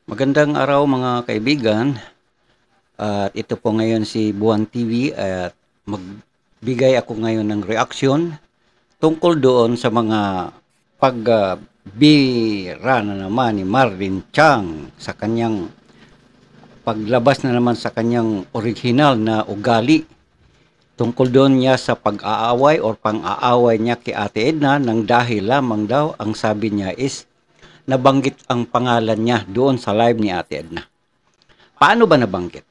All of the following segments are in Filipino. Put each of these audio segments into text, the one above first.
Magandang araw mga kaibigan. At ito po ngayon si Buwan TV at magbigay ako ngayon ng reaksyon tungkol doon sa mga pagbira na naman ni Marlin Chang sa kanyang paglabas na naman sa kanyang original na ugali tungkol doon niya sa pag-aaway or pang-aaway niya kay Ate Edna nang dahil lamang daw ang sabi niya is nabanggit ang pangalan niya doon sa live ni Ate Edna. Paano ba nabanggit?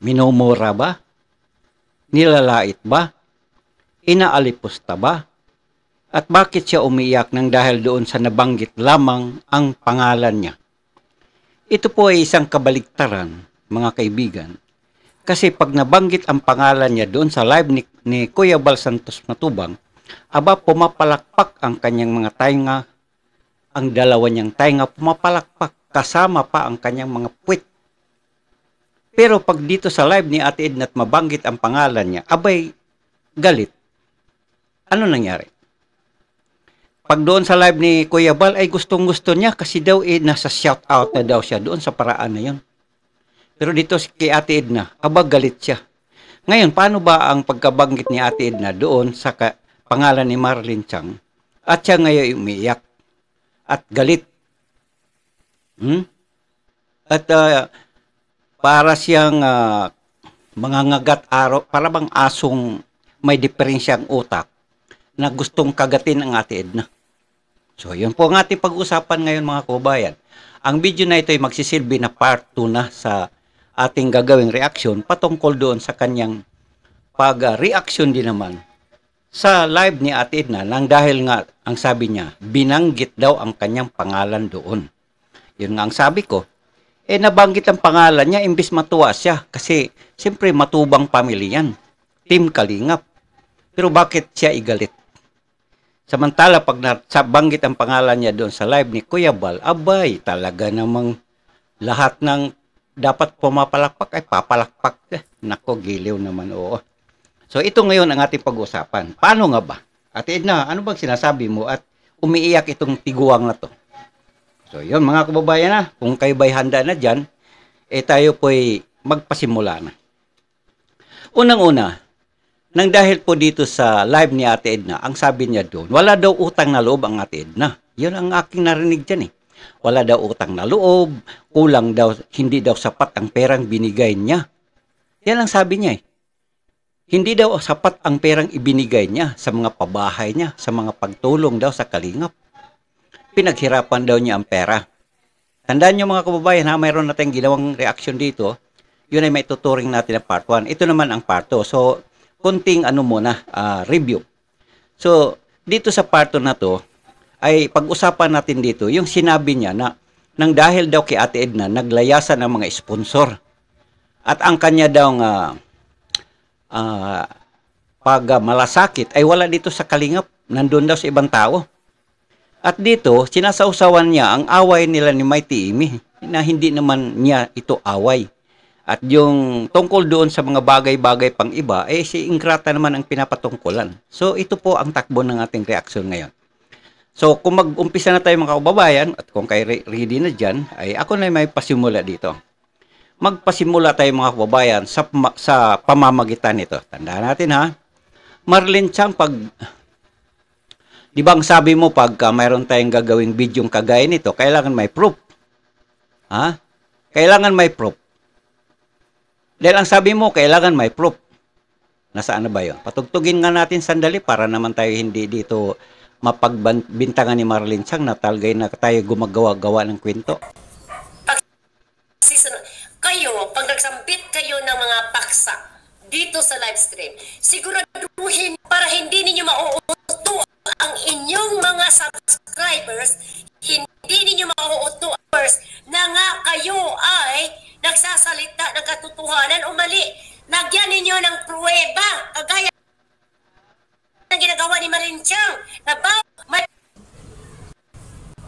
Minumura ba? Nilalait ba? Inaalipusta ba? At bakit siya umiyak nang dahil doon sa nabanggit lamang ang pangalan niya? Ito po ay isang kabaliktaran, mga kaibigan. Kasi pag nabanggit ang pangalan niya doon sa live ni Kuya Bal Santos Matubang, aba pumapalakpak ang kanyang mga tainga, ang dalawa niyang tainga pumapalakpak, kasama pa ang kanyang mga puwit. Pero pag dito sa live ni Ate Edna at mabanggit ang pangalan niya, abay, galit. Ano nangyari? Pag doon sa live ni Kuya Bal ay gustong-gusto niya kasi daw nasa shout out na daw siya doon sa paraan na yun. Pero dito kay Ate Edna, aba galit siya. Ngayon, paano ba ang pagkabanggit ni Ate Edna doon sa pangalan ni Marlin Chang at siya ngayon umiiyak at galit? At para siyang mangangagat araw, para bang asong may diferensyang utak na gustong kagatin ang Ate Edna. So, yun po ang ating pag-usapan ngayon mga kababayan. Ang video na ito ay magsisilbi na part 2 na sa ating gagawing reaksyon patungkol doon sa kanyang pag-reaksyon din naman sa live ni Ate Edna nang dahil nga, ang sabi niya, binanggit daw ang kanyang pangalan doon. Yun nga ang sabi ko. Nabanggit ang pangalan niya, imbis matuwa siya. Kasi, siyempre, matubang pamilya yan. Team Kalingap. Pero bakit siya igalit? Samantala, pag nabanggit ang pangalan niya doon sa live ni Kuya Bal, abay, talaga namang lahat ng dapat pumapalakpak ay papalakpak. Nako, giliw naman, oo. So, ito ngayon ang ating pag-usapan. Paano nga ba? Ate Edna, ano bang sinasabi mo at umiiyak itong tiguang na to? So, yun mga kababayan na, kung kayo ba'y handa na dyan, tayo po'y magpasimula na. Unang-una, nang dahil po dito sa live ni Ate Edna, ang sabi niya doon, wala daw utang na loob ang Ate Edna. Yun ang aking narinig dyan eh. Wala daw utang na loob, kulang daw, hindi daw sapat ang perang binigay niya. Yan ang sabi niya eh. Hindi daw sapat ang perang ibinigay niya sa mga pabahay niya, sa mga pagtulong daw sa Kalingap. Pinaghirapan daw niya ang pera. Tandaan niyo mga kababayan ha, mayroon natin ginawang reaction dito. Yun ay may tuturing natin na part 1. Ito naman ang part 2. So, kunting review. So, dito sa part 2 na to, ay pag-usapan natin dito, yung sinabi niya na nang dahil daw kay Ate Edna, naglayasan ng mga sponsor. At ang kanya daw pag malasakit ay wala dito sa Kalingap, nandun daw sa ibang tao. At dito, sinasausawan niya ang away nila ni Mighty Amy na hindi naman niya ito away. At yung tungkol doon sa mga bagay-bagay pang iba, si Ingrata naman ang pinapatungkulan. So, ito po ang takbo ng ating reaksyon ngayon. So, kung mag-umpisa na tayo mga kababayan, at kung kayo ready na dyan, ay ako na may pasimula dito. Magpasimula tayo mga kababayan sa pamamagitan nito. Tandaan natin ha. Marlin Chang, di ba ang sabi mo pagka mayroon tayong gagawing bidyong kagaya nito, kailangan may proof. Ha? Kailangan may proof. Dahil ang sabi mo, kailangan may proof. Nasaan na ba yun? Patugtugin nga natin sandali para naman tayo hindi dito mapagbintangan ni Marlin Chang na talagay na tayo gumagawa-gawa ng kwento. Kayo, pag nagsambit kayo ng mga paksa dito sa live stream, siguraduhin para hindi ninyo mauuto ang inyong mga subscribers, hindi ninyo mauuto na nga kayo ay nagsasalita ng katotohanan o mali. Nagyan ninyo ng pruweba, kagaya ng ginagawa ni Marlin Chang.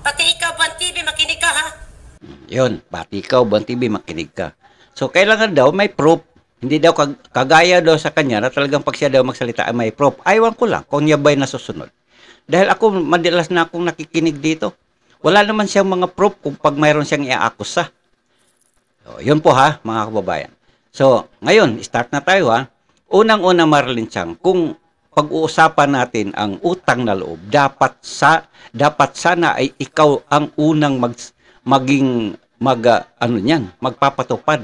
Pati ikaw, Buwan TV, makinig ka ha? Yun, pati ikaw, Buwan TV, makinig ka. So, kailangan daw may proof. Hindi daw kagaya daw sa kanya na talagang pag siya daw magsalita ay may proof. Aywan ko lang kung niya ba'y nasusunod. Dahil ako, madalas na akong nakikinig dito. Wala naman siyang mga proof kung pag mayroon siyang iaakusa. So, yun po ha, mga kababayan. So, ngayon, start na tayo ha. Unang-una, Marilyn Chang, kung pag-uusapan natin ang utang na loob, dapat sana ay ikaw ang unang magpapatupad.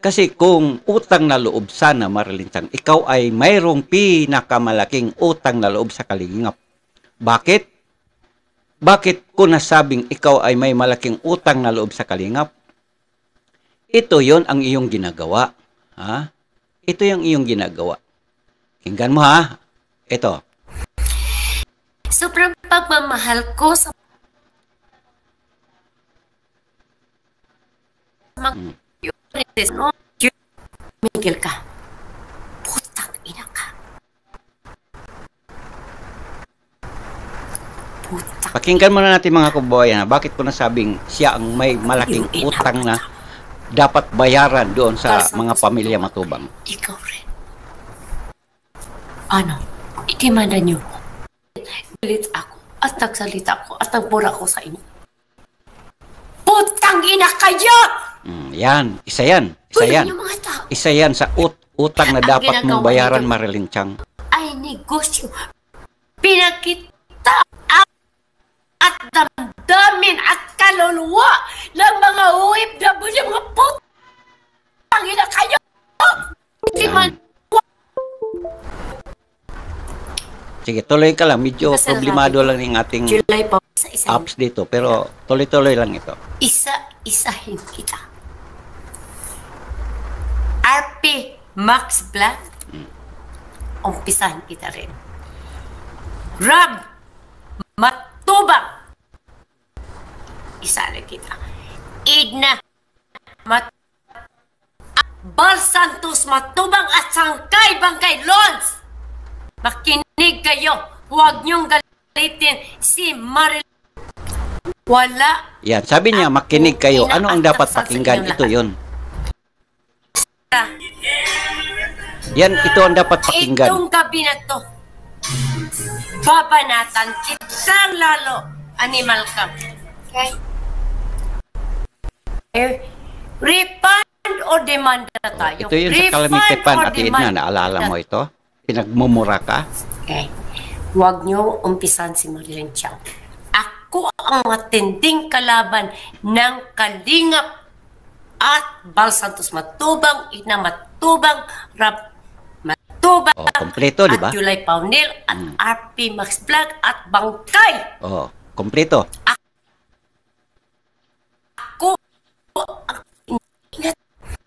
Kasi kung utang na loob sana, Marilyn Chang, ikaw ay mayroong pinakamalaking utang na loob sa kalingap. Bakit? Bakit ko nasabing ikaw ay may malaking utang na loob sa kalingap? Ito yon ang iyong ginagawa. Ha? Ito yung iyong ginagawa. Tingnan mo ha. Ito. Sobrang pagmamahal ko sa mga Miguel ka. Putang ina ka. Pakinggan muna natin mga kababayan, bakit ko nasabing siya ang may malaking utang na dapat bayaran doon sa mga pamilya Matubang. Ikaw rin. Ano? Itimanda niyo ko. Galit ako at nagsalita ko at nagbura ko sa inyo. Putang ina kayo! Yan. Isa yan. Isa yan sa utang na dapat mong bayaran, Marilyn Chang. Ay negosyo. Pinakita at damdamin at kaluluwa ng mga OFW, mga putang ina kayo! Sige, tuloy ka lang. Medyo problemado lang yung ating apps dito. Pero tuloy-tuloy lang ito. Isa-isahin kita. RP Max Black, umpisahin kita rin. Rob Matubang, isali kita. Idna Bal Santos Matubang at Sangkay Bangkay Lons, makinig kayo. Huwag niyong galitin si Marilyn. Wala. Yan, sabi niya, makinig kayo. Ano ang dapat pakinggan? Ito yun. Yan, ito ang dapat pakinggan. Itong gabi na to, babanatan kitang lalo, animal ka. Okay? Refund o demanda tayo. Ito yun sa Kalamitepan at Edna. Naalala mo ito? Pinagmumura ka? Okay. Huwag niyo umpisan si Marilyn Chang. Ako ang matinding kalaban ng Kalingap at Bal Santos Matubang, Ina Matubang, Rab Matubang, kompleto, di ba? At July Paunil, at RP Max Vlog, at Bangkay. Kompleto. Ako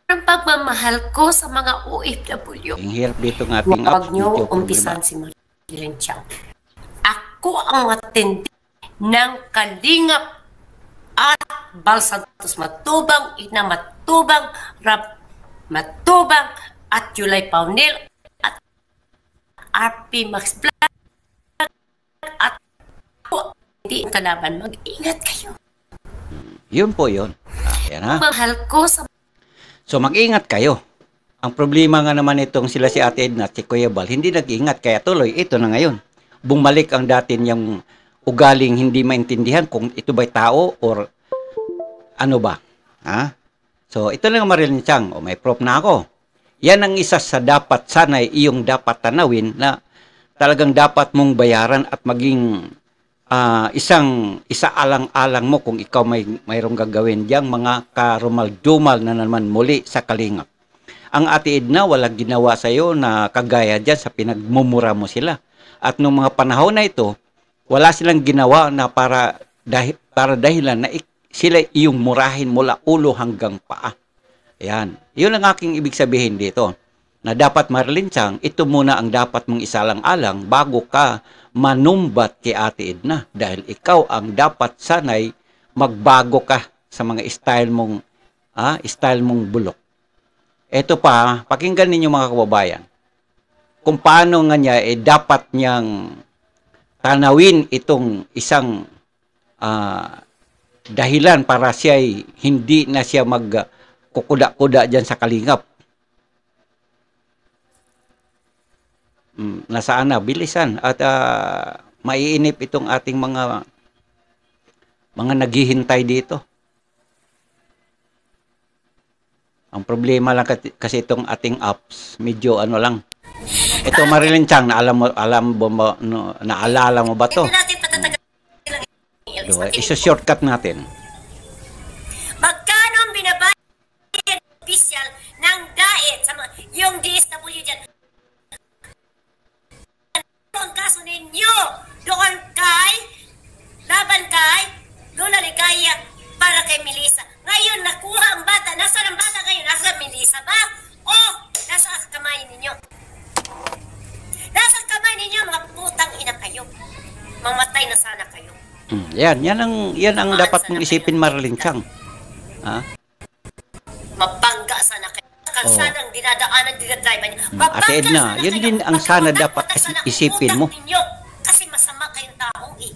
ang pagmamahal ko sa mga OFW. Ang hirap dito ng ating apps. Huwag niyo umpisan si Marilyn Chang. Ako ang matindi ng Kalingap at Bal Santos Matubang, Ina Matubang, Rab Matubang, at July Paunil, at RP Max Vlog, at ako, hindi ang kalaban. Mag-ingat kayo. Yun po yun. Yan ha. Mahal ko sa... So mag-ingat kayo. Ang problema nga naman itong sila si Ate Edna at si Kuya Bal, hindi nag-ingat. Kaya tuloy, ito na ngayon. Bumalik ang dati niyang ugaling hindi maintindihan kung ito ba'y tao or ano ba. Ha? So, ito lang Marilyn Chang. May proof na ako. Yan ang isa sa dapat sana iyong dapat tanawin na talagang dapat mong bayaran at maging isa alang-alang mo kung ikaw mayroong gagawin diyang mga karumal-dumal na naman muli sa Kalingap. Ang Ate Edna, walang ginawa sa iyo na kagaya dyan sa pinagmumura mo sila. At nung mga panahon na ito, wala silang ginawa na para dahilan na sila iyong murahin mula ulo hanggang paa. Ayan. Yun ang aking ibig sabihin dito. Na dapat Marilyn Chang, ito muna ang dapat mong isalang-alang bago ka manumbat kay Ate Edna. Dahil ikaw ang dapat sanay magbago ka sa mga style mong bulok. Ito pa, pakinggan ninyo mga kababayan. Kung paano nga niya, dapat niyang tanawin itong isang dahilan para siya hindi na siya magkukuda-kuda dyan sa Kalingap. Nasaan na? Bilisan. At maiinip itong ating mga mga naghihintay dito. Ang problema lang kasi itong ating apps, medyo ano lang. Ito Marilyn Chang, naalala mo ba to? Hindi natin patatagal lang Diba? Isa-shortcut natin. Magkano ang binabayad official ng DAET sa yung DSW dyan? Ano ang kaso ninyo doon laban kay Lola Ligaya para kay Melissa? Ngayon nakuha ang bata. Nasaan ang bata ngayon? Nasa Melissa ba? O nasa kamay ninyo? Nasa kamay ninyo, mga putang ina kayo. Mamatay na sana kayo. Yan ang dapat mong isipin, Marilyn Chang. Ha? Mabangga sana kayo. Kalsadang dinadaanan, dinadrive niyo. Ate Edna, yun din ang sana dapat isipin mo. Kasi masama kayong tao eh.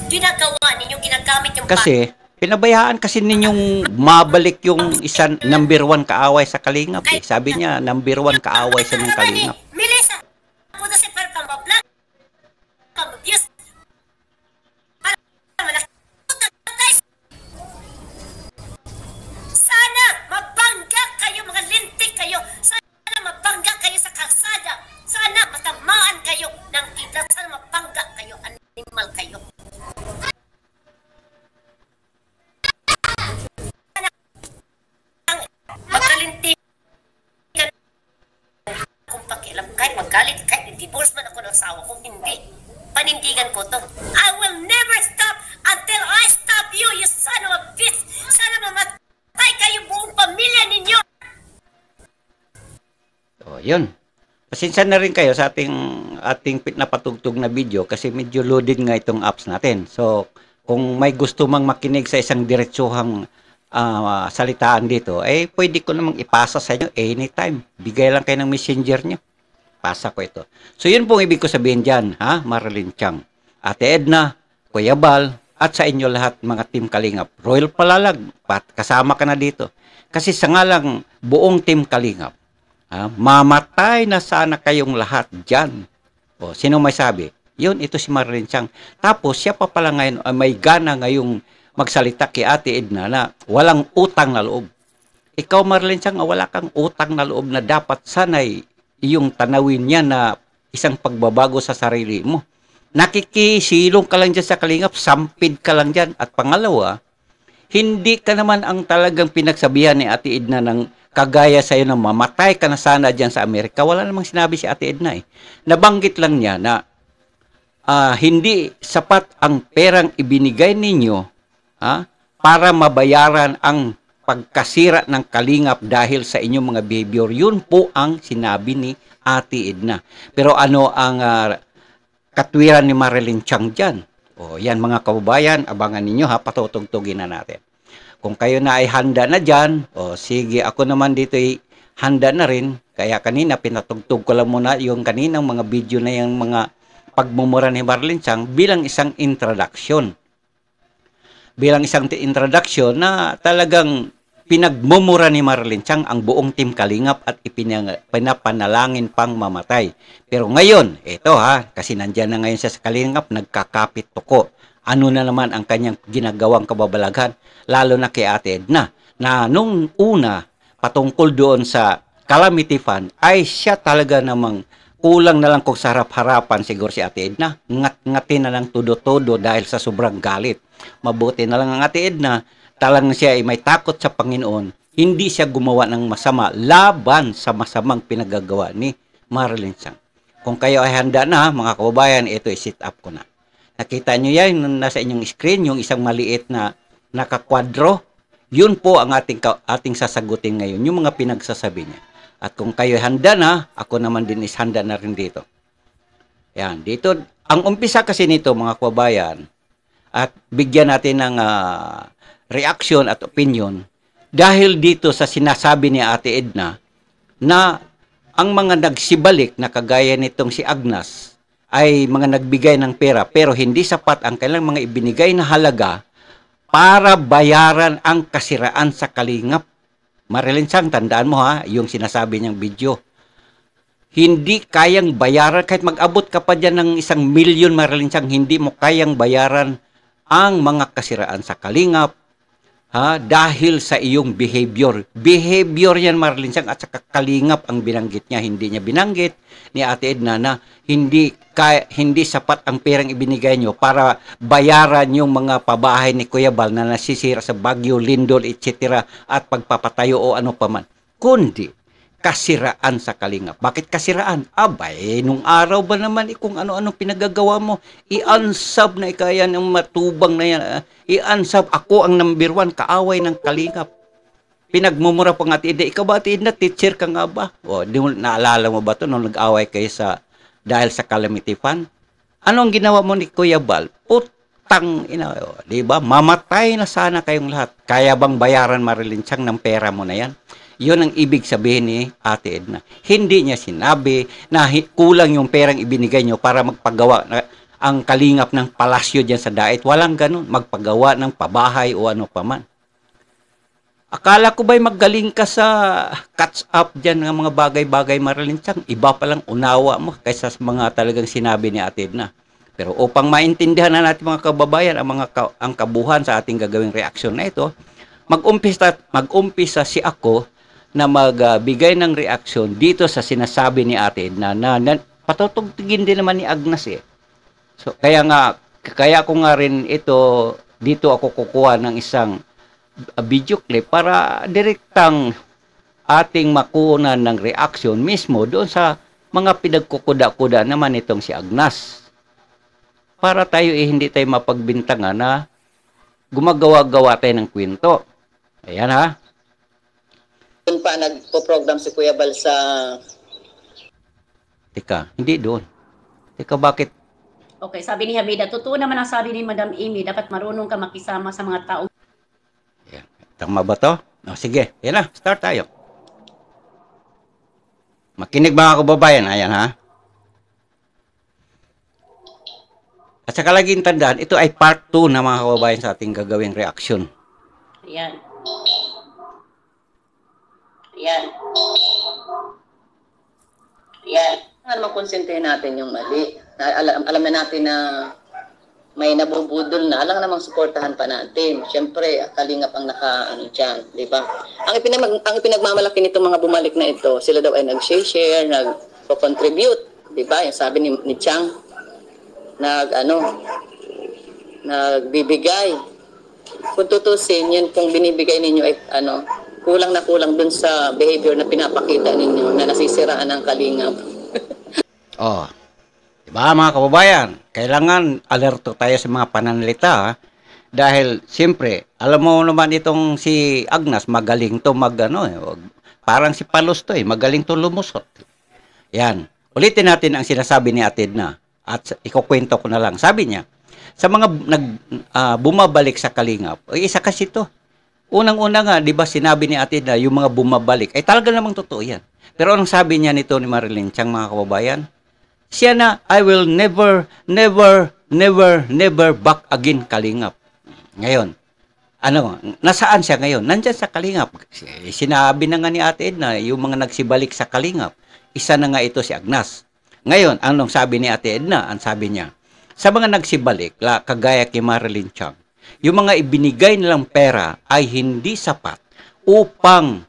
Ginagawa ninyo, ginagamit yung Kasi, pinabayaan kasi ninyong mabalik yung isa number 1 kaaway sa Kalingap. Eh. Sabi niya, number 1 kaaway sa ng Kalingap. Melissa, ako na si Perpang Mablag. Pag-abuse. Sana mabangga kayo, mga lintik kayo. Sana mabangga kayo sa kalsada. Sana matamaan kayo ng kidlat. Sana mabangga kayo, animal kayo. Magkalintik kung pakialam, kahit magalit, kahit divorce man ako ng asawa ko, hindi. Panindigan ko to. I will never stop until I stop you, you son of a bitch. Sana mamatay kayo buong pamilya ninyo. So, yun. Pasensya na rin kayo sa ating napatugtog na video kasi medyo loaded nga itong apps natin. So, kung may gusto mang makinig sa isang diretsuhang salitaan dito, pwede ko namang ipasa sa inyo anytime. Bigay lang kayo ng messenger nyo. Pasa ko ito. So, yun pong ibig ko sabihin dyan, ha? Marilyn Chang, Ate Edna, Kuya Bal, at sa inyo lahat, mga Team Kalingap. Royal Palalag, kasama ka na dito. Kasi sa ngalang buong Team Kalingap, mamatay na sana kayong lahat dyan. O, sino may sabi? Yun, ito si Marilyn Chang. Tapos, siya pa pala ngayon, may gana ngayong magsalita kay Ate Edna na walang utang na loob. Ikaw, Marilyn Chang, wala kang utang na loob na dapat sanay iyong tanawin niya na isang pagbabago sa sarili mo. Nakikisilong ka lang dyan sa Kalingap, sampid ka lang dyan. At pangalawa, hindi ka naman ang talagang pinagsabihan ni Ate Edna ng kagaya sa'yo na mamatay ka na sana dyan sa Amerika. Wala namang sinabi si Ate Edna eh. Nabanggit lang niya na hindi sapat ang perang ibinigay ninyo para mabayaran ang pagkasira ng Kalingap dahil sa inyong mga behavior. Yun po ang sinabi ni Ate Edna. Pero ano ang katwiran ni Marilyn Chang dyan? O yan mga kababayan, abangan ninyo patutugtugin na natin. Kung kayo na ay handa na dyan, sige, ako naman dito ay handa na rin. Kaya kanina pinatugtog ko lang muna yung kaninang mga video na yung mga pagmumura ni Marilyn Chang bilang isang introduction. Bilang isang introduction na talagang pinagmumura ni Marilyn Chang ang buong Team Kalingap at pinapanalangin pang mamatay. Pero ngayon, ito kasi nandyan na ngayon siya sa Kalingap, nagkakapit tuko. Ano na naman ang kanyang ginagawang kababalaghan, lalo na kay Ate Edna, na nung una, patungkol doon sa Calamity Fund, ay siya talaga namang kulang na lang kung sa harap-harapan siguro si Ate Edna. Ngat-ngati na lang todo-todo dahil sa sobrang galit. Mabuti na lang ang Ate Edna, talang siya ay may takot sa Panginoon. Hindi siya gumawa ng masama laban sa masamang pinagagawa ni Marilyn Chang. Kung kayo ay handa na, mga kababayan, ito i-sit up ko na. Nakita nyo yan, nasa inyong screen, yung isang maliit na nakakwadro. Yun po ang ating sasagutin ngayon, yung mga pinagsasabi niya. At kung kayo handa na, ako naman din is handa na rin dito. Yan, dito, ang umpisa kasi nito mga kababayan, at bigyan natin ng reaction at opinion, dahil dito sa sinasabi ni Ate Edna, na ang mga nagsibalik na kagaya nitong si Agnes, ay mga nagbigay ng pera, pero hindi sapat ang kailang mga ibinigay na halaga para bayaran ang kasiraan sa Kalingap. Marilyn Chang, tandaan mo yung sinasabi niyang video. Hindi kayang bayaran, kahit mag-abot ka pa dyan ng 1 milyon, Marilyn Chang, hindi mo kayang bayaran ang mga kasiraan sa Kalingap, dahil sa iyong behavior. Behavior yan, Marlin Sang, at saka Kalingap ang binanggit niya. Hindi niya binanggit ni Ate Edna na hindi sapat ang perang ibinigay nyo para bayaran yung mga pabahay ni Kuya Bal na nasisira sa Bagyo, Lindol, etc. at pagpapatayo o ano pa man. Kundi kasiraan sa Kalingap. Bakit kasiraan? Abay, nung araw ba naman kung ano-ano pinagagawa mo, i-unsub na ikayan ng matubang na yan. I-unsub, ako ang number 1, kaaway ng Kalingap. Pinagmumura pa nga, Ate, ikaw ba, Ate Edna, teacher ka nga ba? O, naalala mo ba ito nung nag-away kayo dahil sa Calamity Fund? Ano ang ginawa mo ni Kuya Bal? Putang ina, di ba? Mamatay na sana kayong lahat. Kaya bang bayaran, Marilyn Chang, ng pera mo na yan? Yun ang ibig sabihin ni Ate Edna. Hindi niya sinabi na kulang yung perang ibinigay nyo para magpagawa ang Kalingap ng palasyo dyan sa Dait. Walang ganun. Magpagawa ng pabahay o ano pa man. Akala ko ba'y magaling ka sa catch up dyan ng mga bagay-bagay, Marilyn Chang? Iba palang unawa mo kaysa sa mga talagang sinabi ni Ate Edna. Pero upang maintindihan na natin mga kababayan ang kabuhan sa ating gagawing reaksyon na ito, mag-umpisa si ako na magbigay ng reaksyon dito sa sinasabi ni Ate Edna na patutugtugin din naman ni Agnes eh. So kaya ko nga rin dito ako kukuha ng isang video clip para direktang ating makunan ng reaksyon mismo doon sa mga pinagkukuda-kuda naman itong si Agnes. Para tayo hindi tayo mapagbintangan na gumagawa-gawa tayo ng kwento. Ayan ha. Doon pa nagpo-program si Kuya Bal sa... Teka, hindi doon. Teka, bakit? Okay, sabi ni Hamida, totoo naman ang sabi ni Madam Amy, dapat marunong ka makisama sa mga taong... Ayan. Tama ba to? O, sige, yan na, start tayo. Makinig mga kababayan, ayan ha. At saka laging tandaan, ito ay part 2 na mga kababayan sa ating gagawing reaction. Ayan. Ayan. Ayan. Naman konsentehin natin yung mali. Alam na natin na may nabubudol na. Alam namang suportahan pa natin. Siyempre, Kalingap ang dyan. Di ba? Ang pinagmamalaki nitong mga bumalik na ito, sila daw ay nag-share, nag-contribute. Di ba? Yung sabi ni Chang, nagbibigay. Kung tutusin, yan kung binibigay ninyo ay kulang na kulang dun sa behavior na pinapakita ninyo na nasisiraan ng Kalingap. Oh. Diba mga kababayan? Kailangan alerto tayo sa mga pananalita dahil siyempre, alam mo naman itong si Agnes, magaling to parang si Palos to magaling to lumusot. Yan. Ulitin natin ang sinasabi ni Ate Edna at ikukwento ko na lang. Sabi niya, sa mga bumabalik sa Kalingap, isa kasi to. Unang-una nga, di ba sinabi ni Ate Edna, yung mga bumabalik, ay talaga namang totoo yan. Pero anong sabi niya nito ni Marilyn Chang, mga kababayan? Siya na, I will never back again Kalingap. Ngayon, nasaan siya ngayon? Nandyan sa Kalingap. Sinabi na nga ni Ate Edna, yung mga nagsibalik sa Kalingap, isa na nga ito si Agnes. Ngayon, anong sabi ni Ate Edna? Ang sabi niya, sa mga nagsibalik, kagaya kay Marilyn Chang, yung mga ibinigay nilang pera ay hindi sapat upang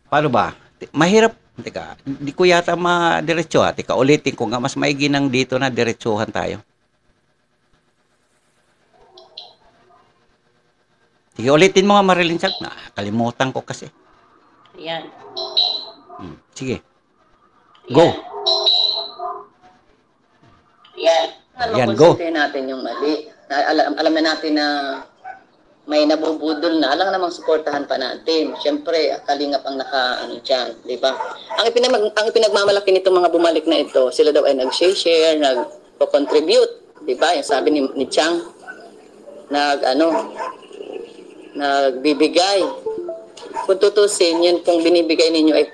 paano ba? Mahirap. Teka, hindi ko yata madiretso. Teka, ulitin ko nga. Mas maigi nang dito na diretsuhan tayo. Sige, ulitin mo nga, Marilyn Chang. Kalimutan ko kasi. Ayan. Sige. Go. Ayan. Ayan, go. Konsentehin natin yung mali. Alam na natin na may nabubudol na. Alam namang suportahan pa natin. Siyempre, Kalingap ang dyan. Di ba? Ang pinagmamalaki nitong mga bumalik na ito, sila daw ay nag-share, nag-contribute. Di ba? Yung sabi ni Chang, nagbibigay. Kung tutusin, yan kung binibigay ninyo ay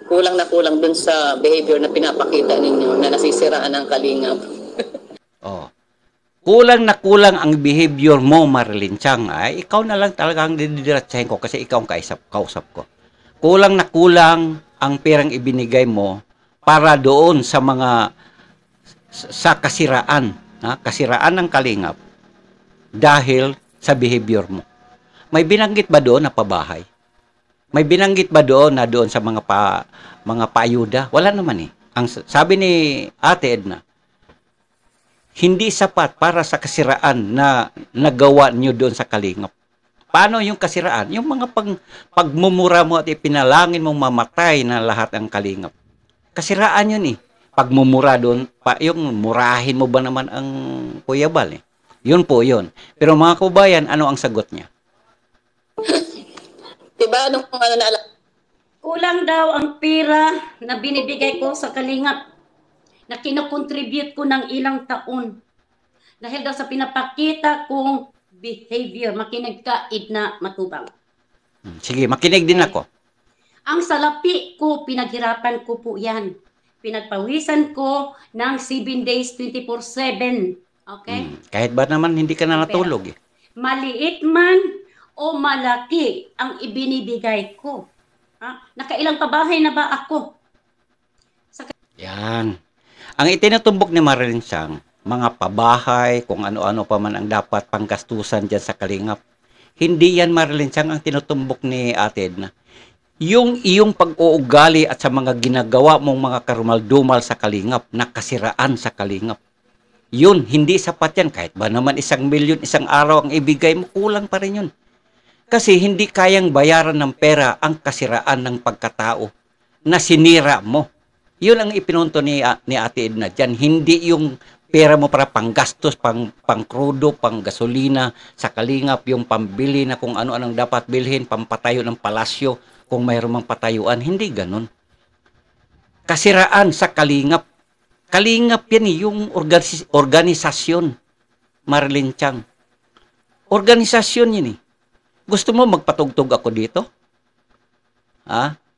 kulang na kulang dun sa behavior na pinapakita ninyo na nasisiraan ng Kalingap. Oh. Kulang na kulang ang behavior mo, Marilyn Chang. Ay, ikaw na lang talagang didiretsahin ko kasi ikaw ang kausap ko. Kulang na kulang ang perang ibinigay mo para doon sa mga sa kasiraan, kasiraan ng kalingap dahil sa behavior mo. May binanggit ba doon na pabahay? May binanggit ba doon na doon sa mga paayuda? Wala naman eh. Ang sabi ni Ate Edna, hindi sapat para sa kasiraan na nagawa niyo doon sa kalingap. Paano yung kasiraan? Yung mga pagmumura mo at ipinalangin mong mamatay na lahat ang kalingap. Kasiraan yun eh. Pagmumura doon, yung murahin mo ba naman ang Kuya Bal eh. Yun po yun. Pero mga kabayan, ano ang sagot niya? Diba? Anong na alam? Kulang daw ang pera na binibigay ko sa kalingap na kinokontribute ko ng ilang taon. Dahil daw sa pinapakita kong behavior, makinig ka, Edna Matubang. Sige, makinig din ako. Ang salapi ko, pinaghirapan ko po yan. Pinagpawisan ko ng 7 days, 24/7. Okay? Kahit ba naman hindi ka na natulog eh. Maliit man o malaki ang ibinibigay ko. Nakailang pabahay na ba ako? Yan. Ang itinutumbok ni Marilyn Sang, mga pabahay, kung ano-ano pa man ang dapat panggastusan dyan sa kalingap. Hindi yan, Marilyn Sang, ang tinutumbok ni Ate Edna. Yung iyong pag-uugali at sa mga ginagawa mong mga karumal-dumal sa kalingap, nakasiraan sa kalingap. Yun, hindi sapat yan. Kahit ba naman 1 milyon, isang araw ang ibigay mo, kulang pa rin yun. Kasi hindi kayang bayaran ng pera ang kasiraan ng pagkatao na sinira mo. Yun ang ipinunto ni Ate Edna dyan. Hindi yung pera mo para panggastos, pang krudo, pang gasolina, sa kalingap, yung pambili na kung ano-anong dapat bilhin, pampatayo ng palasyo, kung mayroon mang patayuan. Hindi ganun. Kasiraan sa kalingap. Kalingap yan yung organisasyon. Marilyn Chang. Organisasyon yun eh. Gusto mo magpatugtog ako dito?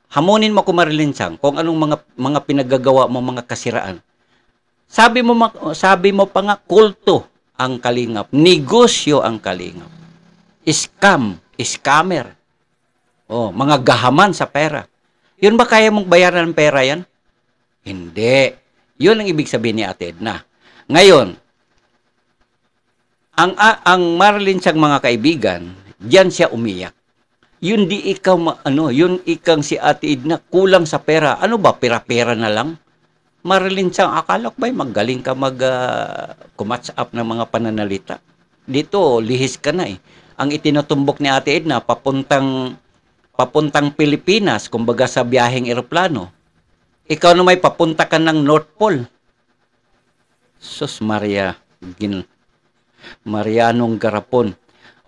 Hamunin mo ako, Marilyn Chang, kung anong mga pinagagawa mo, mga kasiraan. Sabi mo pa nga, kulto ang kalingap. Negosyo ang kalingap. Scammer. Mga gahaman sa pera. Yun ba kaya mong bayaran ng pera yan? Hindi. Yun ang ibig sabihin ni Ate Edna. Ngayon, ang Marilyn Chang, mga kaibigan, diyan siya umiyak. Yun di ikaw, yun ikang si Ate Edna, kulang sa pera. Ano ba, pera-pera na lang? Marilyn Chang, akala ko ba'y magaling ka mag-match up ng mga pananalita? Dito, lihis ka na eh. Ang itinutumbok ni Ate Edna, papuntang Pilipinas, kumbaga sa biyaheng eroplano. Ikaw na may papunta ka ng North Pole. Sus Maria, Marianong Garapon.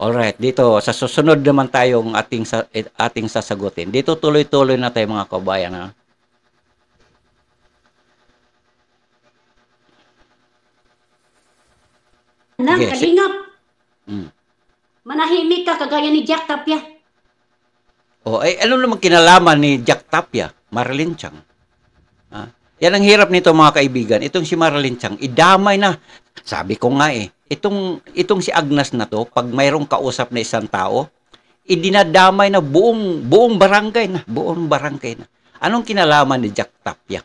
Alright, dito, sa susunod naman tayong ating sasagutin. Dito tuloy-tuloy na tayo, mga kabayan. Nang kalingap. Manahimik ka kagaya ni Jack Tapia. Ano naman kinalaman ni Jack Tapia, Marilyn Chang? Yan ang hirap nito, mga kaibigan. Itong si Marilyn Chang, idamay na. Sabi ko nga eh, itong si Agnes na to, pag mayroong kausap na isang tao, idinadamay na buong barangay na. Anong kinalaman ni Jack Tapia?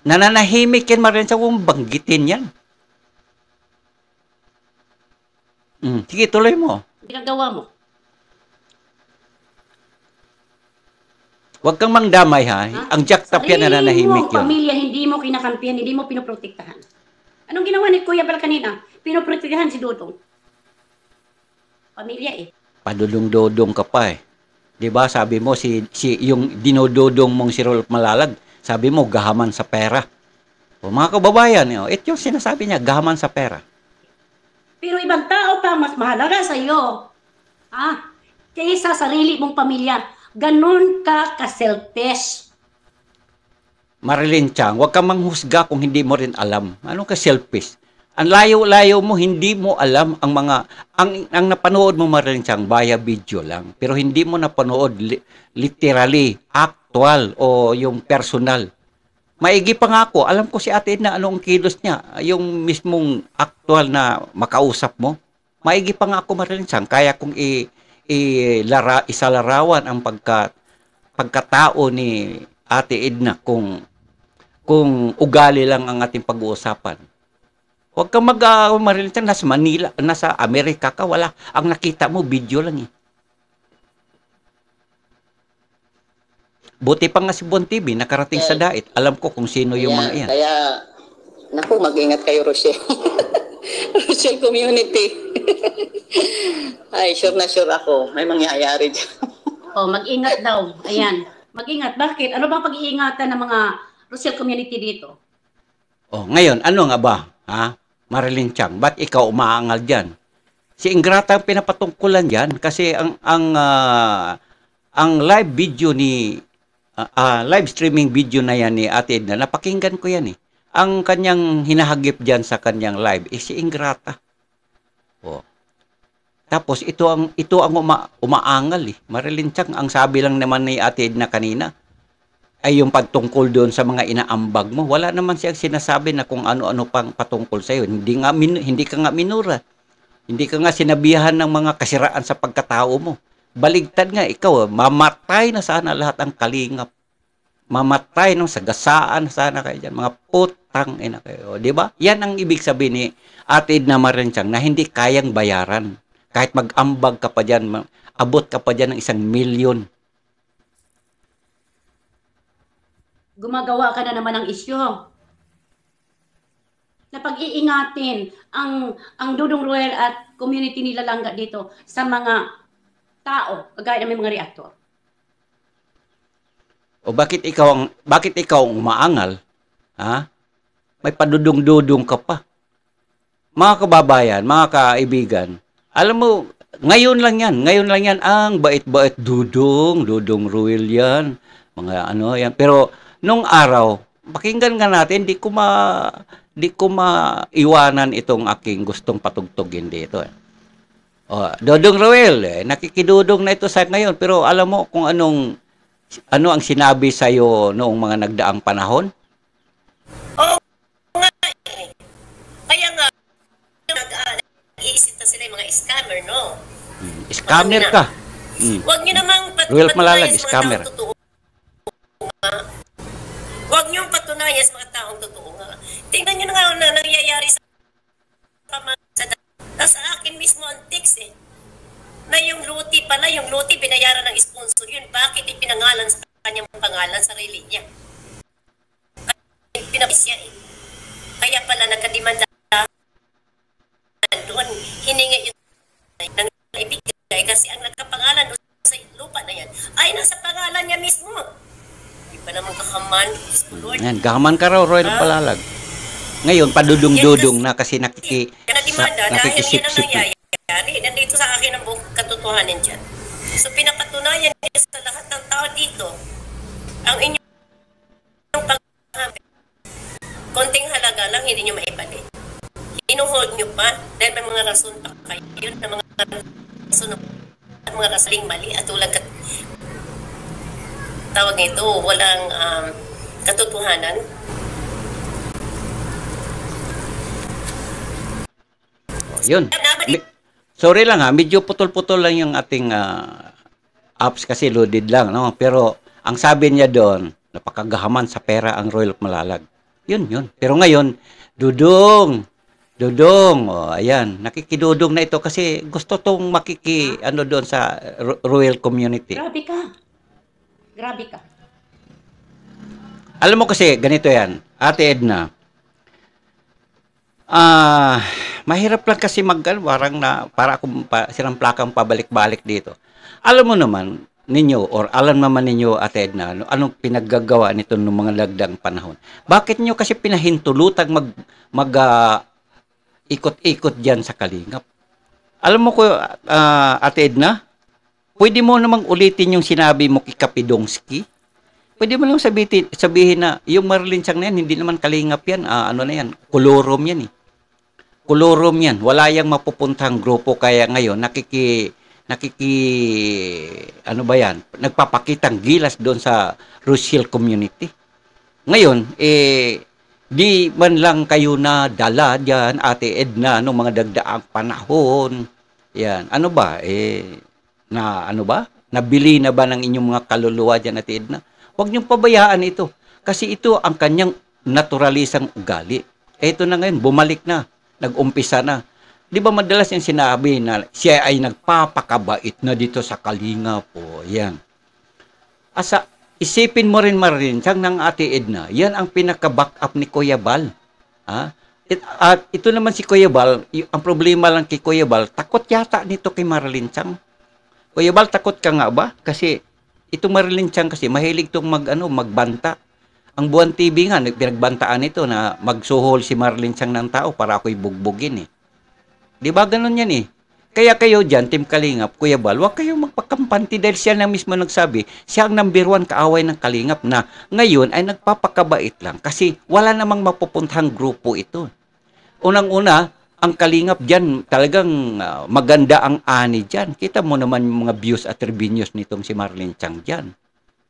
Nananahimik yan, Marilyn Chang, kung banggitin yan. Sige, tuloy mo. Ginagawa mo. Huwag kang mangdamay ha. Ang Jack Tapia nananahimik yun. Pamilya, hindi mo kinakampihan, hindi mo pinoprotektahan. Anong ginawa ni Kuya Bal kanina? Pinoprotektahan si Dodong. Pamilya eh. Padulong-dodong ka pa eh. 'Di ba? Sabi mo yung dinododong mong si Rolf Malalag, sabi mo gahaman sa pera. Mga kababayan, ito yung sinasabi niya, gahaman sa pera. Pero ibang tao pa mas mahalaga sa iyo. Kaysa sarili mong pamilya. Ganon ka ka-selfish. Marilyn Chang, huwag kang manghusga kung hindi mo rin alam. Ano ka selfish? Ang layo-layo mo, hindi mo alam ang napanood mo, Marilyn Chang, via video lang. Pero hindi mo napanood literally, actual o yung personal. Maigi pa nga ako, alam ko si Ate Edna anong kilos niya, yung mismong actual na makausap mo. Maigi pa nga ako, Marilyn Chang, kaya kung isalarawan ang pagkatao ni Ate Edna kung kung ugali lang ang ating pag-uusapan. Huwag kang Marilyn Chang, nasa Manila, nasa Amerika ka, wala. Ang nakita mo, video lang eh. Buti pa nga si Bon TV, nakarating sa Dait. Alam ko kung sino yung mga yan. Kaya, naku, mag-ingat kayo, Rochelle. Rochelle community. Ay, sure na sure ako. May mangyayari dyan. Oh, mag-ingat daw. Ayan. Mag-ingat. Bakit? Ano bang pag-iingatan ng mga Rochelle community dito? Oh, ngayon, ano nga ba? Ha? Marilyn Chang, ba't ikaw umaangal dyan? Si Ingrata ang pinapatungkulan dyan kasi ang live video ni live streaming video na yan ni Ate Edna, napakinggan ko yan eh. Ang kanyang hinahagip dyan sa kanyang live si Ingrata. Oh. Tapos ito ang umaangal eh. Marilyn Chang, ang sabi lang naman ni Ate Edna kanina ay yung pagtungkol doon sa mga inaambag mo. Wala naman siyang sinasabi na kung ano-ano pang patungkol sa iyo. Hindi ka nga minura. Hindi ka nga sinabihan ng mga kasiraan sa pagkatao mo. Baligtad nga, ikaw, mamatay na sana lahat ang kalingap. Mamatay ng sagasaan sana kayo dyan. Mga putang ina kayo. Di ba? Yan ang ibig sabihin ni Ate Edna Marilyn Chang na hindi kayang bayaran. Kahit mag-ambag ka pa dyan, abot ka pa dyan ng 1 milyon. Gumagawa ka na naman ng isyo. Na pag-iingatin ang Dudong Royal at community nila Langga dito sa mga tao, kagaya ng mga reaktor. O bakit ikaw ang umaangal? Ha? May padudong-dudong ka pa. Mga kababayan, mga kaibigan, alam mo, ngayon lang yan, ang bait-bait Dudong Royal yan, mga ano yan. Pero nung araw, pakinggan nga natin, di ko maiwanan itong aking gustong patugtugin dito. O, Dudong Royal, nakikidudong na ito sa ngayon, pero alam mo kung ano ang sinabi sa'yo noong mga nagdaang panahon? Oo nga eh. Kaya nga, nag-iisip na sila yung mga scammer, no? Scammer ka. Huwag nyo namang Royal Malalag, scammer. Huwag nyo patunayan sa mga taong totoo nga. Tingnan nyo na nga na nangyayari sa nasa akin mismo ang text eh. Na yung luti pala, yung luti binayaran ng sponsor yun. Bakit ipinangalan sa kanyang pangalan, sarili niya? Pinabis niya eh. Kaya pala nagkadimanda doon, hiningi yun ng ibigay kasi ang nagkapangalan doon sa lupa na yan ay nasa pangalan niya mismo. Hindi pa naman kakaman. Yan, gaman ka raw, Royal Palalag. Ngayon, padudong-dudong na kasi nakikisip-sip. Nandito sa akin ang buong katotohanan dyan. So, pinapatunayan niya sa lahat ng tao dito ang inyong pagkakamit. Konting halaga lang, hindi nyo maibalik. Inuhold nyo pa dahil may mga rason pa kayo na mga rason at mga rasaling mali at tulang tawag nito, walang katotohanan. Yun. Sorry lang medyo putol-putol lang yung ating apps kasi loaded lang, no? Pero ang sabi niya doon, napakagahaman sa pera ang Royal Malalag. Yun. Pero ngayon, Dudong, ayan, nakikidudong na ito kasi gusto tong doon sa Royal community. Grabe ka. Alam mo kasi, ganito yan, Ate Edna, mahirap lang kasi parang para akong sirang plakang pabalik-balik dito. Alam mo naman ninyo, or alam naman ninyo, Ate Edna, anong pinaggagawa nito ng mga lagdang panahon? Bakit nyo kasi pinahintulutang ikot-ikot dyan sa Kalingap? Alam mo ko, Ate Edna, pwede mo namang ulitin yung sinabi mo kay Kapidongski. Pwede mo lang sabihin na yung Marilyn Chang na yan, hindi naman Kalingap yan, kolorom yan eh. Kolorom yan. Wala yang mapupuntang grupo kaya ngayon nagpapakitang gilas doon sa Rochelle community. Ngayon, di man lang kayo na dala diyan, Ate Edna, noong mga dagdaang panahon. Yan. Nabili na ba ng inyong mga kaluluwa diyan, Ate Edna? Huwag niyong pabayaan ito. Kasi ito ang kanyang naturalisang ugali. Ito na ngayon, bumalik na, nag-umpisa na. Di ba madalas yung sinabi na siya ay nagpapakabait na dito sa Kalinga po. Yan. Asa, isipin mo rin Marilyn, ng Ate Edna, yan ang pinaka-back up ni Kuya Bal. Ha? At ito naman si Kuya Bal, ang problema lang kay Kuya Bal, takot yata nito kay Marilyn Chang. Kuya Bal, takot ka nga ba? Kasi ito Marilyn Chang kasi mahilig tong magbanta. Ang Buwan TV nga, pinagbantaan ito na magsuhol si Marilyn Chang ng tao para ako'y bugbugin eh. Di ba ganun yan eh? Kaya kayo dyan, Team Kalingap, Kuya Bal, huwag kayong magpakampanti dahil siya na mismo nagsabi, siya ang number 1 kaaway ng Kalingap na ngayon ay nagpapakabait lang kasi wala namang mapupuntahang grupo ito. Unang-una, ang Kalingap dyan, talagang maganda ang ani dyan. Kita mo naman yung mga views at revenues nitong si Marilyn Chang dyan.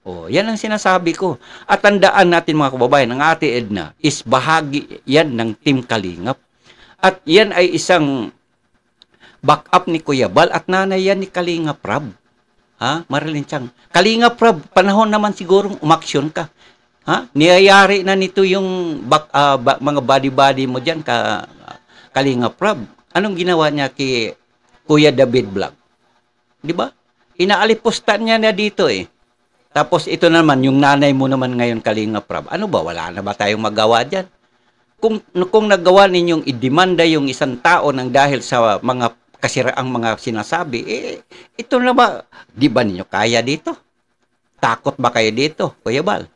Oh, yan ang sinasabi ko. At tandaan natin mga kababayan, ang Ate Edna is bahagi yan ng Team Kalingap. At yan ay isang backup ni Kuya Bal at nanay yan ni Kalinga Prab. Ha? Marilyn Chang. Kalinga Prab, panahon naman sigurong umaksyon ka. Ha? Niyayari na nito yung mga body-body mo dyan, Kalinga Prab. Anong ginawa niya kay Kuya David Vlog? Di ba? Inaalipostan niya na dito eh. Tapos ito naman, yung nanay mo naman ngayon, Kalinga Prab. Ano ba? Wala na ba tayong magawa dyan? Kung nagawa ninyong idemanda yung isang tao ng dahil sa mga kasiraang mga sinasabi, ito na ba? Di ba ninyo kaya dito? Takot ba kayo dito, Kuya Bal?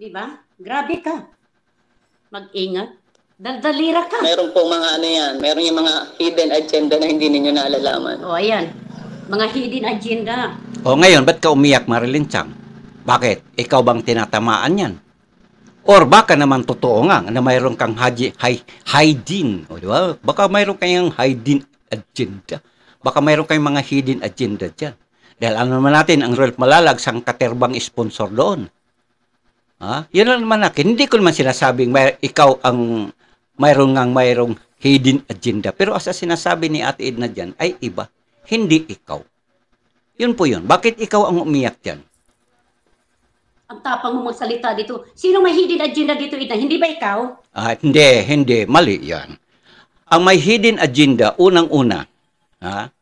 Di ba? Grabe ka. Mag-ingat. Daldalira ka. Meron pong mga ano yan, meron yung mga hidden agenda na hindi ninyo naalalaman. O, ayan. Mga hidden agenda. O ngayon, ba't ka umiyak, Marilyn Chang? Bakit? Ikaw bang tinatamaan yan? Or baka naman totoo nga na mayroon kang hidden. O, di ba? Baka mayroon kayong hidden agenda. Baka mayroon kayong mga hidden agenda dyan. Dahil ano naman natin, ang Rolf Malalag, sang katerbang sponsor doon. Ha? Yun lang naman akin. Hindi ko naman sinasabing ikaw ang mayroong hidden agenda. Pero asa sinasabi ni Ate Edna dyan ay iba. Hindi ikaw. Yun po yun. Bakit ikaw ang umiyak dyan? Ang tapang mo magsalita dito. Sino may hidden agenda dito, Ina? Hindi ba ikaw? Hindi. Mali yan. Ang may hidden agenda, unang-una, ha?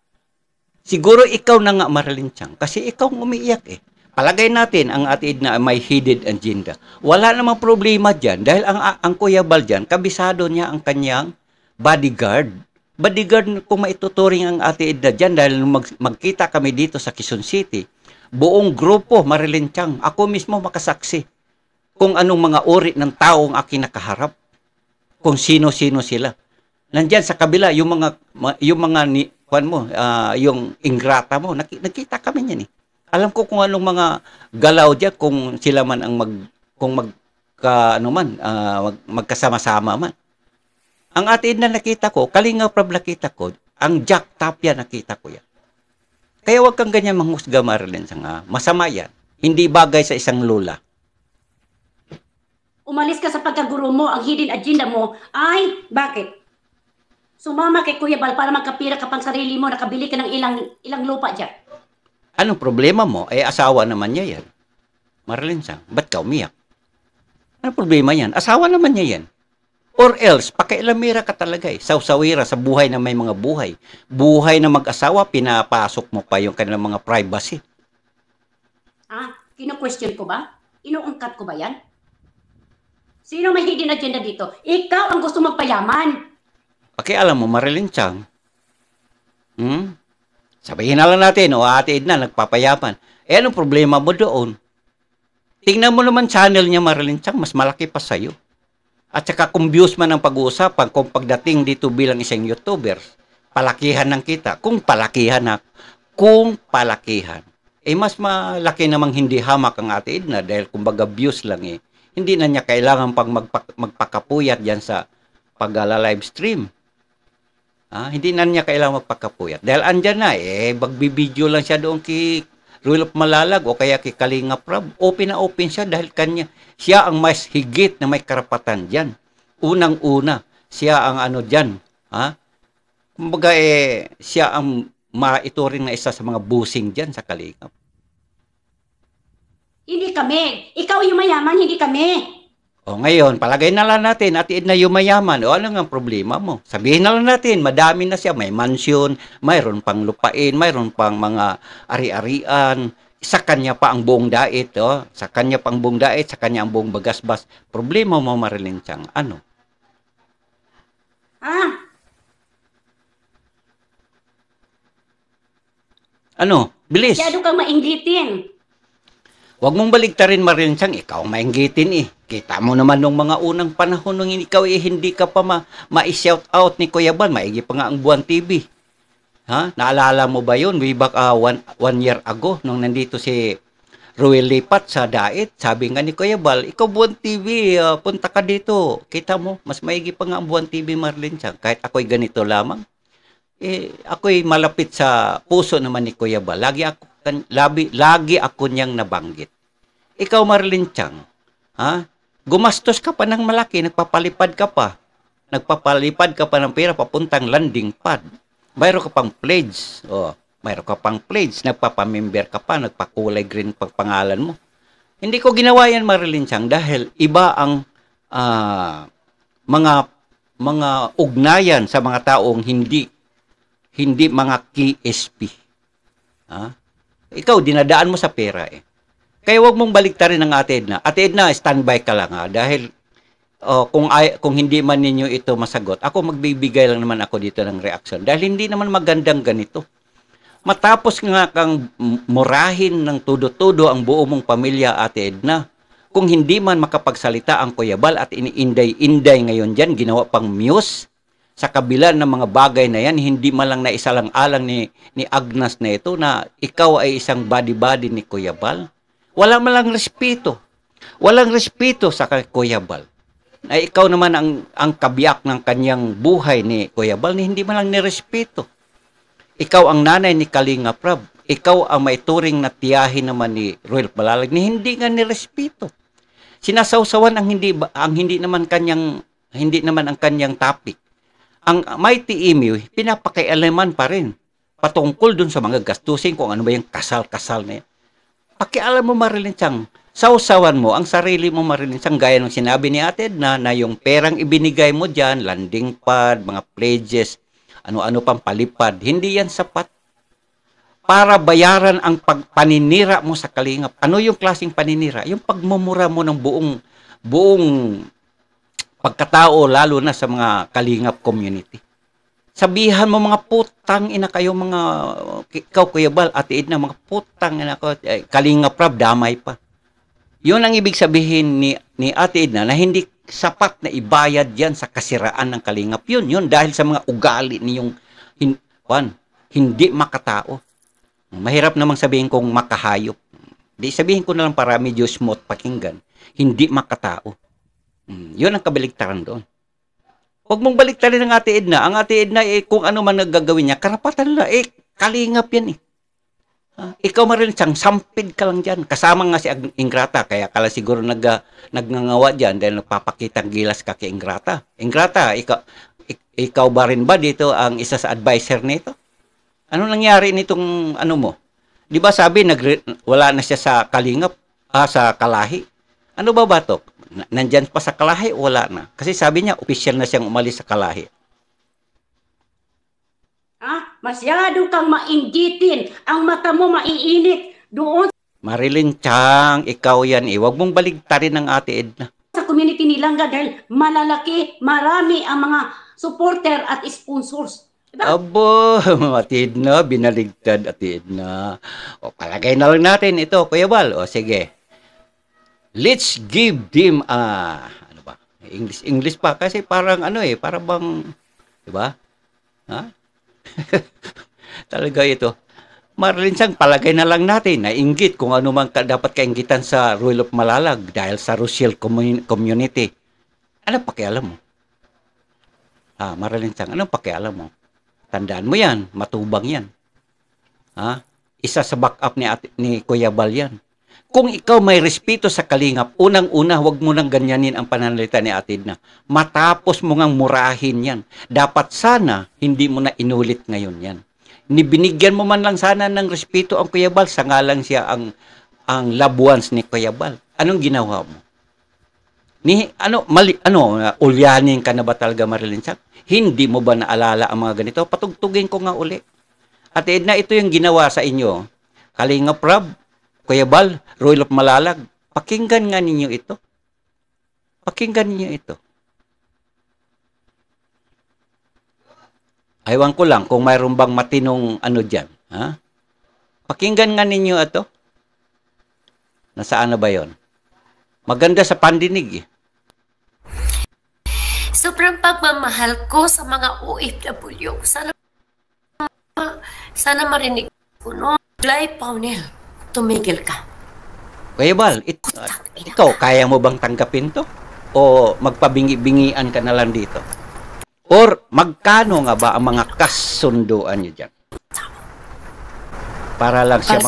Siguro ikaw na nga, Marilyn Chang, kasi ikaw ang umiiyak eh. Palagay natin ang Ate Edna may hidden agenda. Wala namang problema dyan dahil ang Kuya Bal dyan, kabisado niya ang kanyang bodyguard. Bodyguard kung maituturing ang Ate Edna dyan dahil magkita kami dito sa Quezon City, buong grupo, Marilyn Chang, ako mismo makasaksi kung anong mga uri ng taong aking nakaharap, kung sino-sino sila. Nandyan sa kabila, yung ingrata mo, nakita kami niyan eh. Alam ko kung anong mga galaw diyan, kung sila man ang magkasama-sama man. Ang Ate Edna nakita ko, Kalinga Prab nakita ko, ang Jack Tapia nakita ko yan. Kaya wag kang ganyan manghusga, Marilyn Chang. Masama yan. Hindi bagay sa isang lola. Umalis ka sa pagkaguro mo, ang hidden agenda mo ay bakit? Sumama kay Kuya Bal para magkapira ka pang sarili mo, nakabili ka ng ilang lupa dyan. Anong problema mo? Asawa naman niya yan. Marilyn Chang, ba't ka umiyak? Anong problema yan? Asawa naman niya yan. Or else, pakialamira ka talaga eh. Sawsawira sa buhay na may mga buhay. Buhay na mag-asawa, pinapasok mo pa yung kanilang mga privacy. Kino-question ko ba? Inuungkat ko ba yan? Sino may hidden agenda dito? Ikaw ang gusto magpayaman. Alam mo, Marilyn Chang, sabihin na lang natin, Ate Edna, nagpapayaman. Anong problema mo doon? Tingnan mo naman channel niya, Marilyn Chang, mas malaki pa sa'yo. At saka kung views man ang pag-uusapan, kung pagdating dito bilang isang YouTuber, palakihan ng kita. Kung palakihan, mas malaki namang hindi hamak ang Ate Edna dahil kumbaga views lang eh. Hindi na niya kailangan pang magpakapuyat dyan sa pag-live stream. Hindi na niya kailangan magpakapuyat. Dahil andyan na magbibideo lang siya doon kay Rolf Malalag o kaya kay Kalinga Prab. Open na open siya dahil siya ang mas higit na may karapatan dyan. Unang-una, siya ang dyan. Kumbaga siya ang maituring na isa sa mga busing dyan sa Kalingap. Hindi kami. Ikaw yung mayaman, hindi kami. O ngayon, palagay na lang natin, Ate Edna yung mayaman. O ano nga ang problema mo? Sabihin na lang natin, madami na siya. May mansyon, mayroon pang lupain, mayroon pang mga ari-arian. Sa kanya pa ang buong dait. O? Sa kanya pa ang buong dait, sa kanya ang buong bagasbas. Problema mo, Marilyn Chang, ano? Ah, Ano? Bilis. masyado kang mainggitin. Huwag mong baligtarin, Marilyn Chang. Ikaw ang mainggitin eh. Kita mo naman nung mga unang panahon nung ikaw eh, hindi ka pa ma-shout out ni Kuya Bal. Maigi pa nga ang Buwan TV. Ha? Naalala mo ba yun? Way back one year ago nung nandito si Ruel Lipat sa Dait. Sabi nga ni Kuya Bal, ikaw Buwan TV, punta ka dito. Kita mo, mas maigi pa nga ang Buwan TV, Marilyn Chang. Kahit ako'y ganito lamang. Ako'y malapit sa puso naman ni Kuya Bal. Lagi ako niyang nabanggit. Ikaw, Marilyn Chang, ha? Gumastos ka pa ng malaki, nagpapalipad ka pa. Nagpapalipad ka pa ng pera papuntang landing pad. Mayroon ka pang pledge. Mayroon ka pang pledge. Nagpapamember ka pa, nagpakulay green pag pangalan mo. Hindi ko ginawa yan, Marilyn Chang, dahil iba ang mga ugnayan sa mga taong hindi mga KSP. Ha? Ikaw, dinadaan mo sa pera eh. Kaya wag mong baliktarin ng Ate Edna. Ate Edna, standby ka lang ha. Dahil kung hindi man ninyo ito masagot, ako magbibigay lang naman ako dito ng reaction. Dahil hindi naman magandang ganito. Matapos nga kang murahin ng tudo-tudo ang buo mong pamilya, Ate Edna, kung hindi man makapagsalita ang Kuya Bal at iniinday-inday ngayon dyan, ginawa pang muse, sa kabila ng mga bagay na yan, hindi man lang naisalang-alang ni Agnes na ito na ikaw ay isang body-body ni Kuya Bal. Wala man lang respeto. Walang respeto sa Kuya Bal. Na ikaw naman ang kabiyak ng kanyang buhay ni Kuya Bal na hindi man lang nirespeto. Ikaw ang nanay ni Kalinga Prab. Ikaw ang may turing na tiyahin naman ni Ruel Malalag ni hindi nga nirespeto. Sinasawsawan ang hindi naman ang kanyang topic. Ang Mighty Emu, pinapakialaman pa rin patungkol dun sa mga gastusin kung ano ba yung kasal-kasal na yan. Pakialam mo, Marilyn Chang, sausawan mo ang sarili mo, Marilyn Chang, gaya ng sinabi ni Ate Edna na yung perang ibinigay mo dyan, landing pad, mga pledges, ano-ano pang palipad, hindi yan sapat para bayaran ang paninira mo sa Kalingap. Ano yung klaseng paninira? Yung pagmumura mo ng buong pagkatao, lalo na sa mga Kalingap community. Sabihan mo mga putang ina kayo, mga ikaw Kuya Bal, Ate Edna, mga putang ina ko, Kalingap Prab, damay pa. Yun ang ibig sabihin ni Ate Edna na hindi sapat na ibayad yan sa kasiraan ng Kalingap. Yun dahil sa mga ugali niyong hindi makatao. Mahirap namang sabihin kong makahayop. Di sabihin ko na lang para medyo smooth pakinggan. Hindi makatao. Yun ang kabaligtaran doon. Huwag mong baliktarin ang Ate Edna. Ang Ate Edna, kung ano man nagagawin niya, karapatan nila, Kalingap yan eh. Ikaw, Marilyn Chang, sampid ka lang dyan. Kasama nga si Ingrata, kaya kala siguro nagngangawa dyan dahil nagpapakitang gilas ka kay Ingrata. Ingrata, ikaw ba rin ba dito ang isa sa advisor nito? Ano nangyari nitong ano mo? Di ba sabi, wala na siya sa Kalingap, sa Kalahi? Ano ba to? Nandyan pa sa Kalahi, wala na. Kasi sabi niya, official na siyang umalis sa Kalahi. Masyado kang mainggitin. Ang mata mo maiinit doon Marilyn Chang, ikaw yan eh. Huwag mong baligtarin ng Ate Edna. sa community ni Langga dahil malalaki, marami ang mga supporter at sponsors. Diba? Abo, Ate Edna, binaligtad Ate Edna. O, palagay na lang natin ito, Kuya Bal. O, sige. Let's give them ano ba? English pa kasi parang ano eh, para bang, 'di ba? Ha? Talaga ito. Marilyn Chang, palagay na lang natin na inggit kung ano man dapat kainggitan sa Ruel of Malalag dahil sa Rochelle community. Ano pakialam mo? Marilyn Chang, anong pakialam mo? Tandaan mo yan, matubang yan. Isa sa backup ni Kuya Bal yan. Kung ikaw may respeto sa Kalingap, unang-una, huwag mo nang ganyanin ang pananalita ni Ate Edna. Matapos mo ngang murahin yan. Dapat sana, hindi mo na inulit ngayon yan. Binigyan mo man lang sana ng respeto ang Kuya Bal, sa ngalang siya ang ang loved ones ni Kuya Bal. Anong ginawa mo? Ulyanin ka na ba talaga, Marilyn Chang? Hindi mo ba naalala ang mga ganito? Patugtugin ko nga uli. At Edna, ito yung ginawa sa inyo. Kalinga Prab, Kuya Bal, Royal of Malalag. Pakinggan nga ninyo ito. Pakinggan ninyo ito. Aywan ko lang kung mayroon bang matinong dyan. Ha? Pakinggan nga ninyo ito. Nasaan na ba yon? Maganda sa pandinig eh. Sobrang pagmamahal ko sa mga OFW. Sana marinig ko, no? Glay Paunel, tumigil ka. Kuya Bal, ikaw, kaya mo bang tanggapin to? O magpabingi-bingian ka na lang dito? Or magkano nga ba ang mga kasunduan niyo dyan? Para lang siya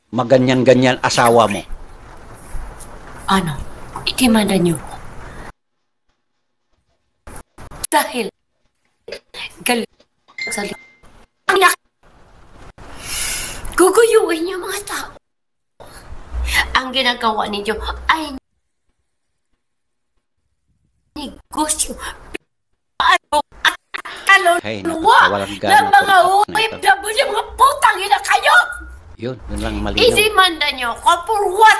maganyan-ganyan asawa mo. Ano? Ikimanda niyo ko. Dahil galit sa guguyuin niyo mga tao. Ang ginagawa ninyo ay negosyo. Kaluluwa ng mga OFW, mga putang ina kayo! Yun lang malinaw. Isimanda nyo ko for what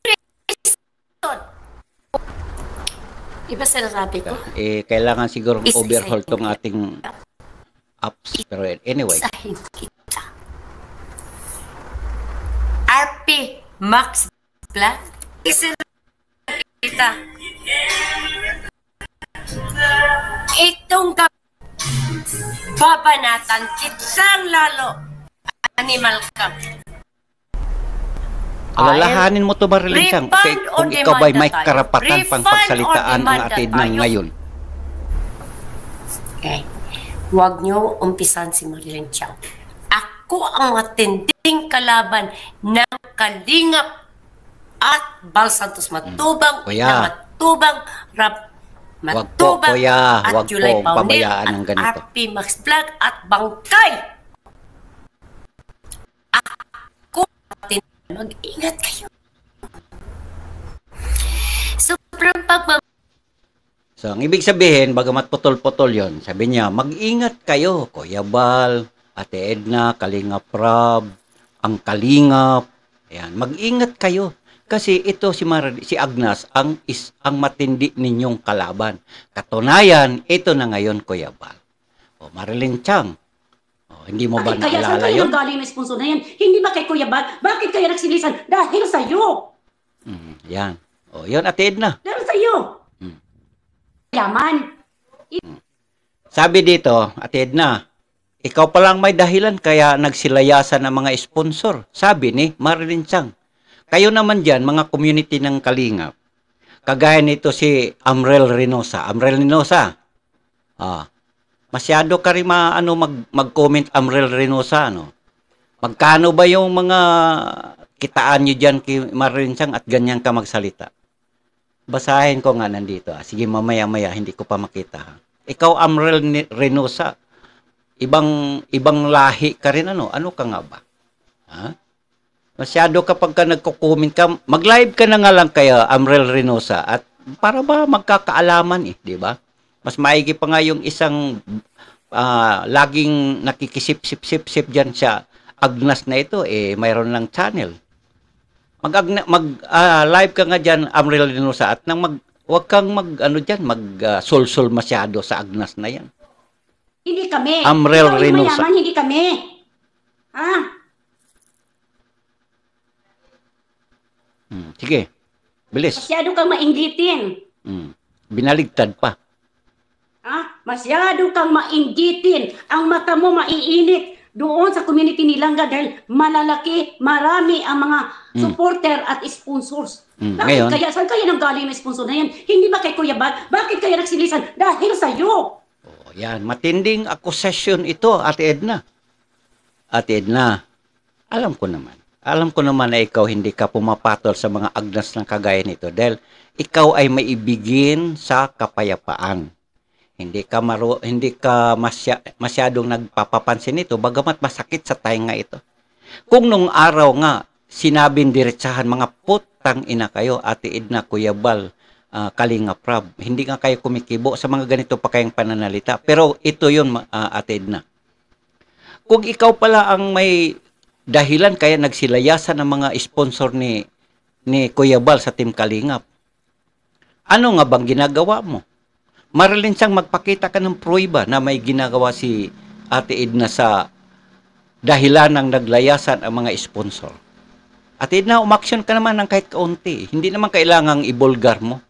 reason? Di ba sinasabi ko? Kailangan siguro overhaul tong ating apps. Pero anyway. Isahin kita. RP Max Black. Isahin kita. Itong babanatan kitang lalo. Animal ka. Alalahanin mo to, Marilyn Chang, kung ikaw ba'y may karapatan pang pagsalitaan ang atid ng ngayon. Okay. Huwag niyo umpisan si Marilyn Chang. Ako ang matinding kalaban ng Kalingap at Bal Santos Matubang, Matubang, Matubang, at July Paunel, at RP Max Vlog, at Bangkay. Ako, mag-ingat kayo. Sobrang So, ang ibig sabihin, bagamat putol-putol yon, sabi niya, mag-ingat kayo, Kuya Bal, Ate Edna, Kalingap Rob, ang Kalingap, ayan, mag-ingat kayo. Kasi ito si Agnes ang matindi ninyong kalaban. Katunayan, ito na ngayon, Kuya Bal. O, Marilyn Chang, hindi mo ba naalala yun? Kaya saan kayo galing na sponsor na yan? Hindi ba kay Kuya Bal? Bakit kayo nagsilisan? Dahil sa'yo. Yan. O, yun, Ate Edna. Dahil sa'yo. Yaman. Sabi dito, Ate Edna, ikaw pa lang may dahilan kaya nagsilayasan ng mga sponsor. Sabi ni Marilyn Chang. Kayo naman dyan, mga community ng Kalingap. Kagaya nito si Amrel Reynosa. Amrel Reynosa. Masyado ka rin mag-comment, Amrel Reynosa. Magkano ba yung mga kitaan nyo dyan kay Marilyn Chang at ganyan ka magsalita? Basahin ko nga nandito. Sige, mamaya-maya, hindi ko pa makita. Ikaw, Amrel Reynosa, ibang lahi ka rin, ano ka nga ba? Ha? Masyado kapag ka nagko-comment ka, mag-live ka na nga lang kaya, Amrel Reynosa, at para ba magkakaalaman di ba? Mas maigi pa nga yung isang laging nakikisip-sip-sip-sip dyan sa Agnes na ito, mayroon lang channel. Live ka nga dyan, Amrel Reynosa, at huwag kang mag-sul-sul masyado sa Agnes na yan. Hindi kami. Amrel Reynosa. Mayaman, hindi kami. Ha? Sige, bilis. Masyado kang mainggitin. Binaligtad pa. Ha? Masyado kang mainggitin. Ang mata mo maiinit doon sa community ni Langga dahil malalaki, marami ang mga supporter at sponsors. Bakit kaya? Saan kaya nang galing na sponsor na yan? Hindi ba kay Kuya Bal? Bakit kaya nagsilisan? Dahil sa'yo. Yan, matinding accusation ito, Ate Edna. Ate Edna, alam ko naman na ikaw hindi ka pumapatol sa mga Agnes ng kagaya nito dahil ikaw ay maibigin sa kapayapaan. Hindi ka masyadong nagpapapansin ito bagamat masakit sa tainga ito. Kung nung araw nga sinabing diretsahan, mga putang ina kayo, Ate Edna, Kuya Bal, Kalinga Prab. Hindi nga kayo kumikibo sa mga ganito pa kayong pananalita. Pero ito yun, Ate Edna. Kung ikaw pala ang may dahilan kaya nagsilayasan ng mga sponsor ni Kuya Bal sa Team Kalingap, ano nga bang ginagawa mo? Marilyn siyang magpakita ka ng pruweba na may ginagawa si Ate Edna sa dahilan ng naglayasan ang mga sponsor. Ate Edna, umaksyon ka naman ng kahit kaunti. Hindi naman kailangang ibulgar mo.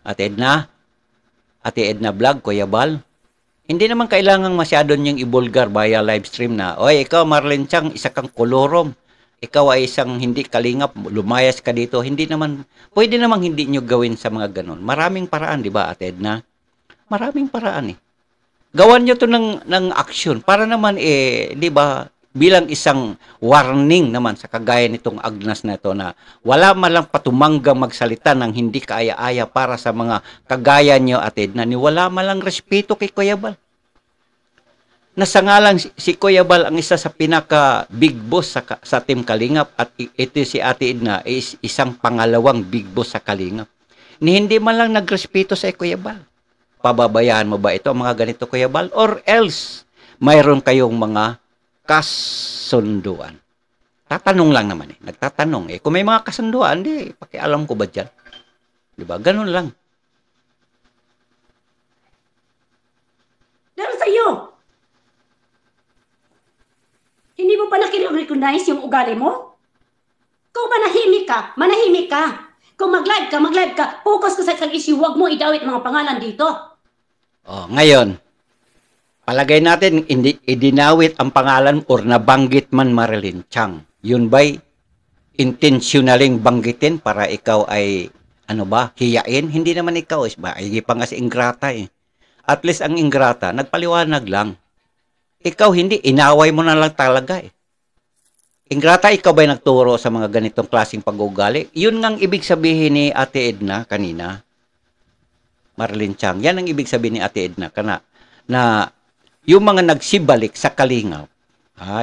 Ate Edna Vlog, Kuya Bal, hindi naman kailangang masyado niyang ibulgar via live stream na, oy, ikaw Marilyn Chang, isa kang kolorom. Ikaw ay isang hindi kalingap, lumayas ka dito. Hindi naman, pwede namang hindi nyo gawin sa mga ganon. Maraming paraan, di ba, Ate Edna? Maraming paraan eh. Gawan nyo to ng aksyon para naman di ba, bilang isang warning naman sa kagaya nitong Agnas na ito na wala malang patumanggang magsalita ng hindi kaaya-aya para sa mga kagaya nyo, Ate Edna, ni wala malang respeto kay Kuya Bal. Nasangalang si Kuya Bal ang isa sa pinaka big boss sa Team Kalingap at ito si Ate Edna is isang pangalawang big boss sa Kalingap. Ni hindi man lang nagrespeto sa Kuya Bal. Pababayaan mo ba ito, mga ganito, Kuya Bal? Or else, mayroon kayong mga kasunduan. Tatanong lang naman eh. Nagtatanong eh. Kung may mga kasunduan, pakialam ko ba dyan? Diba? Ganun lang. Dahil sa'yo, hindi mo pa nakire-recognize yung ugali mo? Kung manahimik ka. Kung mag-live ka, focus ka sa isang issue, huwag mo idawit mga pangalan dito. Oh, ngayon, palagay natin, idinawit ang pangalan or nabanggit man Marilyn Chang. Yun ba'y intentionaling banggitin para ikaw ay, hiyain? Hindi naman ikaw, hindi pa nga si Ingrata eh. At least ang Ingrata, nagpaliwanag lang. Ikaw hindi, inaway mo na lang talaga eh. Ingrata, ikaw ba'y nagturo sa mga ganitong klaseng pag-ugali? Yun ngang ibig sabihin ni Ate Edna kanina. Marilyn Chang, yan ang ibig sabihin ni Ate Edna na yung mga nagsibalik sa Kalingap,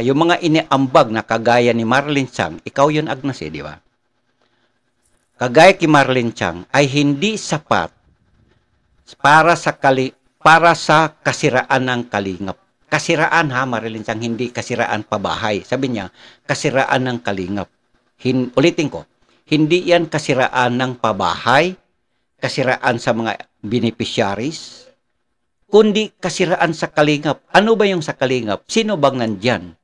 yung mga iniambag na kagaya ni Marilyn Chang, ikaw yun, Agnes, di ba? Kagaya kay Marilyn Chang ay hindi sapat para sa kasiraan ng Kalingap. Kasiraan Marilyn Chang, hindi kasiraan pabahay. Sabi niya, kasiraan ng Kalingap. Ulitin ko, hindi yan kasiraan ng pabahay, kasiraan sa mga beneficiaries, kundi kasiraan sa Kalingap. Ano ba yung sa Kalingap? Sino bang nandyan?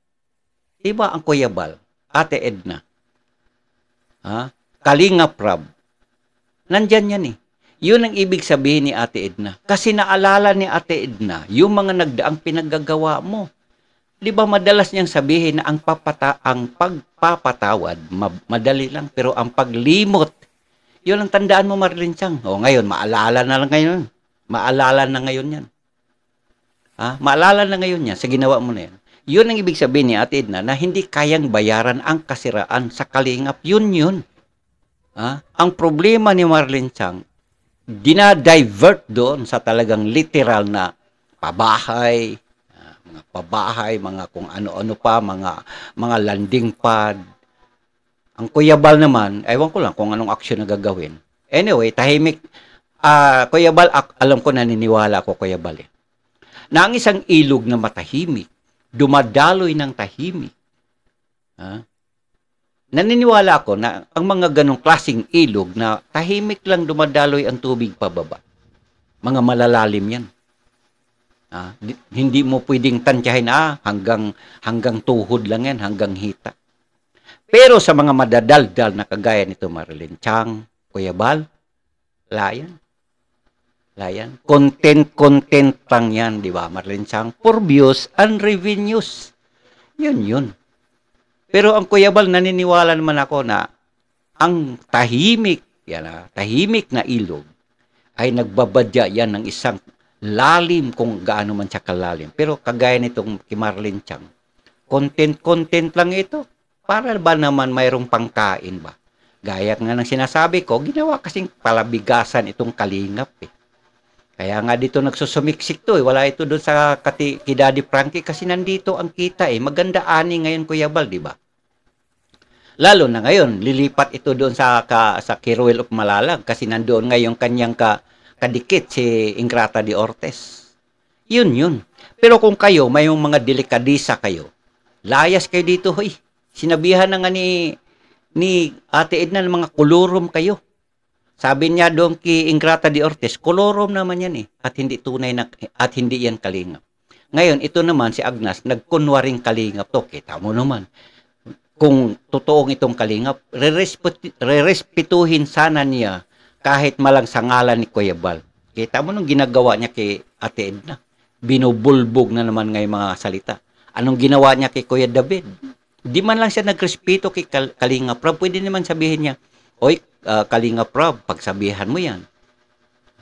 Diba ang Kuya Bal, Ate Edna, Kalingap Prab, nandyan yan eh. Yun ang ibig sabihin ni Ate Edna. Kasi naalala ni Ate Edna, yung mga nagdaang pinaggagawa mo. Di ba madalas niyang sabihin na ang pagpapatawad, madali lang, pero ang paglimot, yun ang tandaan mo, Marilyn Chang. O ngayon, maalala na lang ngayon. Maalala na ngayon yan. Maalala na ngayon yan sa ginawa mo na yan. Yun ang ibig sabihin ni Ate Edna na hindi kayang bayaran ang kasiraan sa Kalingap. Yun. Ang problema ni Marilyn Chang, dinadivert doon sa talagang literal na pabahay, mga kung ano-ano pa, mga landing pad. Ang Kuya Bal naman, ewan ko lang kung anong aksyon na gagawin. Anyway, tahimik. Kuya Bal, alam ko, naniniwala ako, Kuya Bal, na ang isang ilog na matahimik, dumadaloy ng tahimik. Naniniwala ako na ang mga ganong klaseng ilog na tahimik lang dumadaloy ang tubig pababa. Mga malalalim yan. Hindi mo pwedeng tantyahin, hanggang tuhod lang yan, hanggang hita. Pero sa mga madadaldal na kagaya nito, Marilyn Chang, Kuya Bal, layan. Content lang yan, di ba, Marilyn Chang? For views and revenues. Yun. Pero ang Kuya Bal, naniniwala naman ako na ang tahimik na ilog ay nagbabadya yan ng isang lalim kung gaano man siya kalalim. Pero kagaya nitong kay Marilyn Chang, content lang ito. Para ba naman mayroong pangkain ba? Gaya nga ng sinasabi ko, ginawa kasing palabigasan itong Kalingap eh. Kaya nga dito nagsusumiksik to eh. Wala ito doon sa kay Daddy Frankie kasi nandito ang kita eh. Maganda ani ngayon, Kuya Bal, di ba? Lalo na ngayon, lilipat ito doon sa Kiruel of Malalag kasi nandoon ngayon kanyang kadikit si Ingrata de Ortiz. Yun. Pero kung kayo, may mga delikadisa kayo, layas kayo dito, hoy. Sinabihan na nga ni Ate Edna ng mga kolorom kayo. Sabi niya doon kay Ingrata de Ortiz, kolorom naman yan eh. At hindi tunay na, at hindi yan kalingap. Ngayon, ito naman si Agnes, nagkunwaring kalingap to. Kita mo naman. Kung totoong itong kalingap, rerespetuhin sana niya kahit malang sa ngalan ni Kuya Bal. Kita mo nung ginagawa niya kay Ate Edna. Binubulbog na naman ngayong mga salita. Anong ginawa niya kay Kuya David? Di man lang siya nagrespeto kay Kalingap Rob. Pwede naman sabihin niya, oy, Kalingap Rob, pagsabihan mo yan.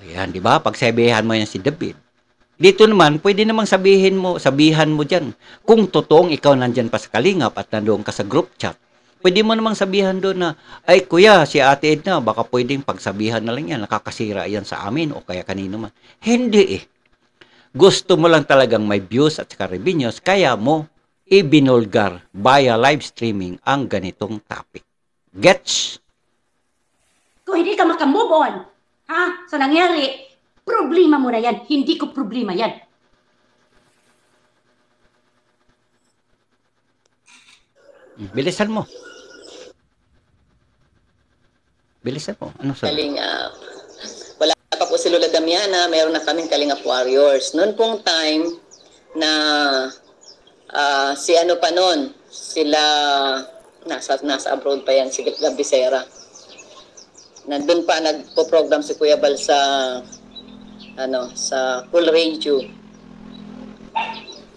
Ayan, di ba? Pagsabihan mo yan si David. Dito naman, pwede namang sabihan mo dyan. Kung totoong ikaw nandyan pa sa Kalingap at nandoon ka sa group chat, pwede mo namang sabihan doon na, ay kuya, si Ate Edna, baka pwedeng pagsabihan na lang yan, nakakasira yan sa amin o kaya kanino man. Hindi eh. Gusto mo lang talagang may views at saka revenues, kaya mo ibinulgar via live streaming ang ganitong topic. Gets? Kung hindi ka makamove on, sa nangyari, problema mo na yan. Hindi ko problema yan. Bilisan mo. Bilisan mo. Ano sabi? Kalingap. Wala pa po si Lola Damiana, mayroon na kaming Kalingap Warriors. Noon pong time na si ano pa noon, sila nasa abroad pa yan, si Gabisera. Nandun pa nagpo-program si Kuya Bal sa Cool Radio.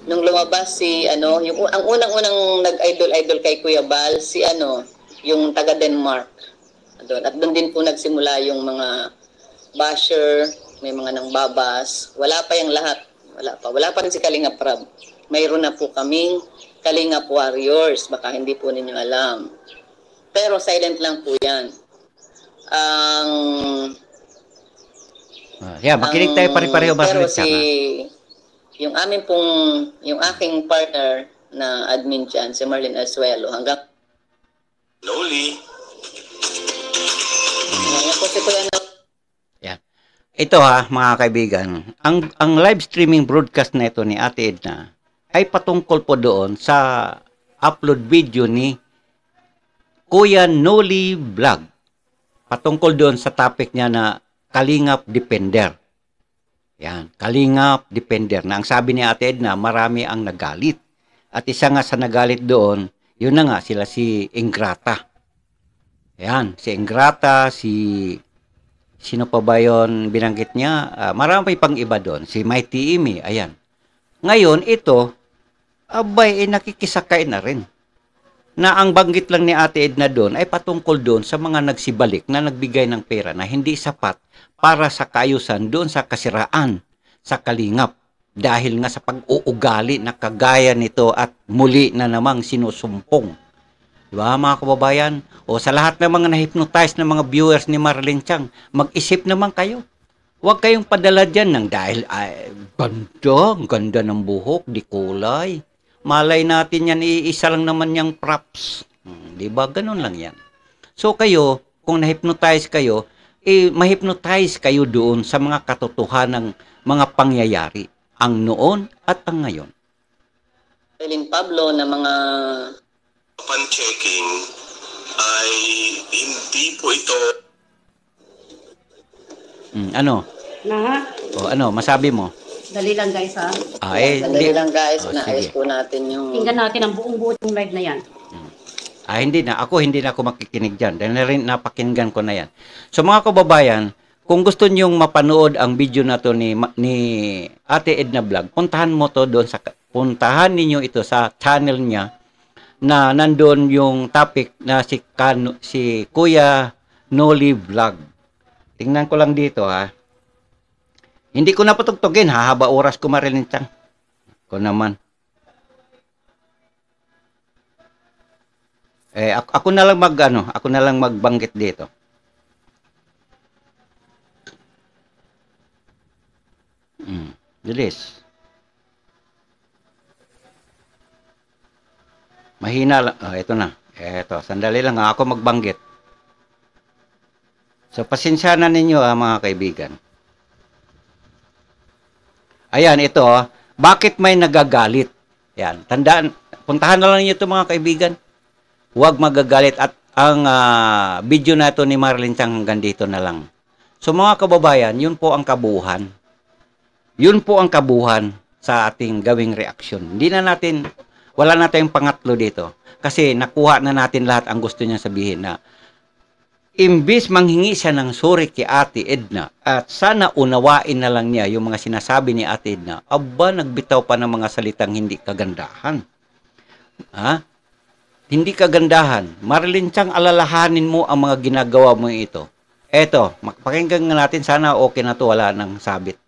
Nung lumabas ang unang-unang nag-idol kay Kuya Bal, yung taga Denmark. At doon din po nagsimula yung mga basher, may mga nang babas. Wala pa yung lahat. Wala pa rin si Kalingap Rob. Mayroon na po kaming Kalingap Warriors. Baka hindi po ninyo alam. Pero silent lang po yan. Makinig tayo pare-pareho ba? Pero yung aking partner na admin dyan, si Marlene Azuelo, hanggang Loli. Yan po si Kuya Yan. Ito mga kaibigan, ang live streaming broadcast na ito ni Ate Edna ay patungkol po doon sa upload video ni Kuya Noli Vlog. Patungkol doon sa topic niya na Kalingap Defender. Yan, Kalingap Defender. Na ang sabi ni Ate Edna, marami ang nagalit. At isa nga sa nagalit doon, yun na nga, sila si Ingrata. Yan, si Ingrata, sino pa ba yun binanggit niya? Marami pang iba doon. Si Mighty Imi, ayan. Ngayon, ito, nakikisakay na rin. Na ang banggit lang ni Ate Edna doon ay patungkol doon sa mga nagsibalik na nagbigay ng pera na hindi sapat para sa kaayusan doon sa kasiraan sa Kalingap. Dahil nga sa pag-uugali na kagaya nito at muli na namang sinusumpong. Diba mga kababayan? O sa lahat ng mga na-hypnotize ng mga viewers ni Marlene Chang, mag-isip naman kayo. Huwag kayong padala dyan ng dahil ganda ng buhok, di kulay. Malay natin yan, iisa lang naman yung props. Diba? Ganun lang yan. So kayo, kung na-hypnotize kayo, ma-hypnotize kayo doon sa mga katotohanan ng mga pangyayari. Ang noon at ang ngayon. Pablo na mga Upon checking, ay hindi po ito Ano? Masabi mo? Dali lang guys Dali lang guys, sige. naayos po natin yung Tingnan natin ang buong live na yan. Hindi na ako makikinig dyan. Dahil napakinggan ko na yan. So mga kababayan, kung gusto nyong mapanood ang video na to ni Ate Edna Vlog, puntahan ninyo ito sa channel niya na nandoon yung topic na si Kuya Noli Vlog. Tingnan ko lang dito Hindi ko na patugtugin, haba oras ko marilintang. Ko naman. Ako na lang magbanggit dito. Bilis. Mahina lang. Ito na. Eto, sandali lang ako magbanggit. So, pasensya na ninyo mga kaibigan. Ayan, ito. Bakit may nagagalit? Yan, tandaan, puntahan na lang niyo ito mga kaibigan. Huwag magagalit at ang video na ito ni Marlene Chang hanggang dito na lang. So mga kababayan, yun po ang kabuuhan. Yun po ang kabuuhan sa ating gawing reaksyon. Wala na tayong pangatlo dito. Kasi nakuha na natin lahat ang gusto niya sabihin na imbis manghingi siya ng sorry kay Ate Edna at sana unawain na lang niya yung mga sinasabi ni Ate Edna, aba, nagbitaw pa ng mga salitang hindi kagandahan. Ha? Hindi kagandahan. Marlene Chang, alalahanin mo ang mga ginagawa mo ito. Eto, pakinggan nga natin, sana okay na to, wala nang sabit.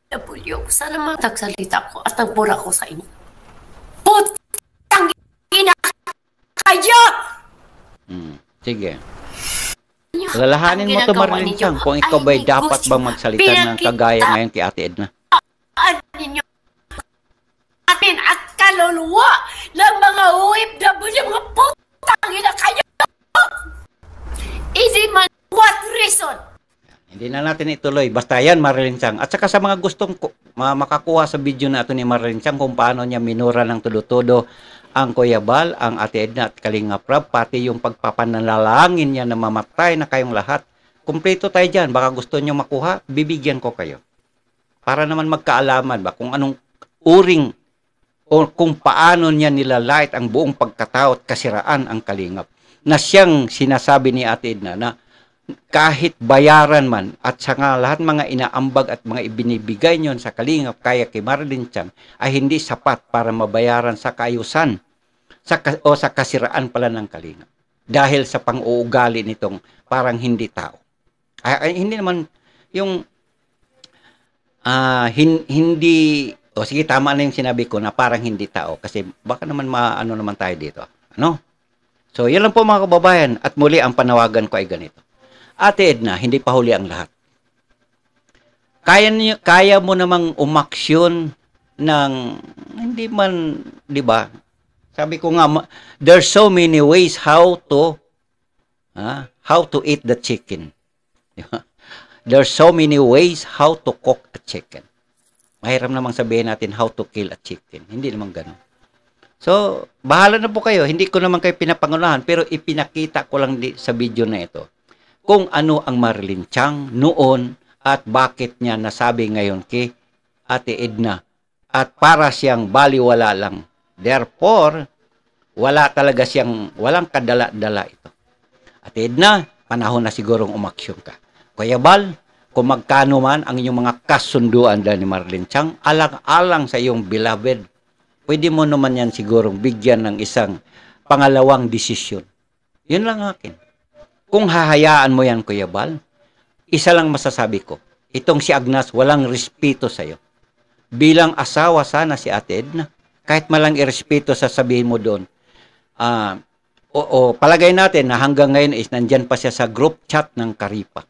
Pagpulyo, sana matagsalita ko at nagbura ko sa inyo. Putang ina kayo! Sige. Lalahanin mo to, Marlene Chang, kung ikaw ba'y dapat bang magsalita ng kagaya ngayon kay Ate Edna? Ninyo atin at kaluluwa ng mga OFW, mga putang ina kayo! Easy man, what reason? Hindi na natin ituloy. Basta yan, Marlene Chang. At saka sa mga gustong makakuha sa video na ito ni Marlene Chang kung paano niya minura ng tudo-todo ang Kuya Bal, ang Ate Edna at Kalinga Prab, pati yung pagpapanalangin niya na mamatay na kayong lahat. Kumpleto tayo dyan. Baka gusto niyo makuha, bibigyan ko kayo. Para naman magkaalaman ba kung anong uring o kung paano niya nilalait ang buong pagkatao at kasiraan ang Kalingap. Na siyang sinasabi ni Ate Edna na kahit bayaran man at saka lahat mga inaambag at mga ibinibigay niyon sa Kalingap kaya kay Marlene Chang ay hindi sapat para mabayaran sa kaayusan o sa kasiraan pala ng Kalingap. Dahil sa pang-uugali nitong parang hindi tao. Hindi naman yung hindi, sige, tama na yung sinabi ko na parang hindi tao kasi baka naman maano naman tayo dito. Ano? So, yan lang po mga kababayan at muli ang panawagan ko ay ganito. Ate Edna, hindi pa huli ang lahat. Kaya mo namang umaksyon ng hindi man, di ba? Sabi ko nga, there's so many ways how to eat the chicken. There's so many ways how to cook a chicken. Mahirap namang sabihin natin how to kill a chicken. Hindi naman ganun. So, bahala na po kayo. Hindi ko naman kayo pinapangunahan, pero ipinakita ko lang sa video na ito kung ano ang Marlene Chang noon at bakit niya nasabi ngayon kay Ate Edna. At para siyang baliwala lang. Therefore, walang kadala-dala ito. Ate Edna, panahon na sigurong umaksyon ka. Kuya Bal, kung magkano man ang inyong mga kasunduan dahil ni Marlene Chang, alang-alang sa iyong beloved, pwede mo naman yan sigurong bigyan ng isang pangalawang desisyon. Yun lang akin. Kung hahayaan mo yan, Kuya Bal, isa lang masasabi ko, itong si Agnes walang respeto sa'yo. Bilang asawa sana si Ate Edna, kahit malang irespeto sasabihin mo doon, palagay natin na hanggang ngayon is nandyan pa siya sa group chat ng Karipa.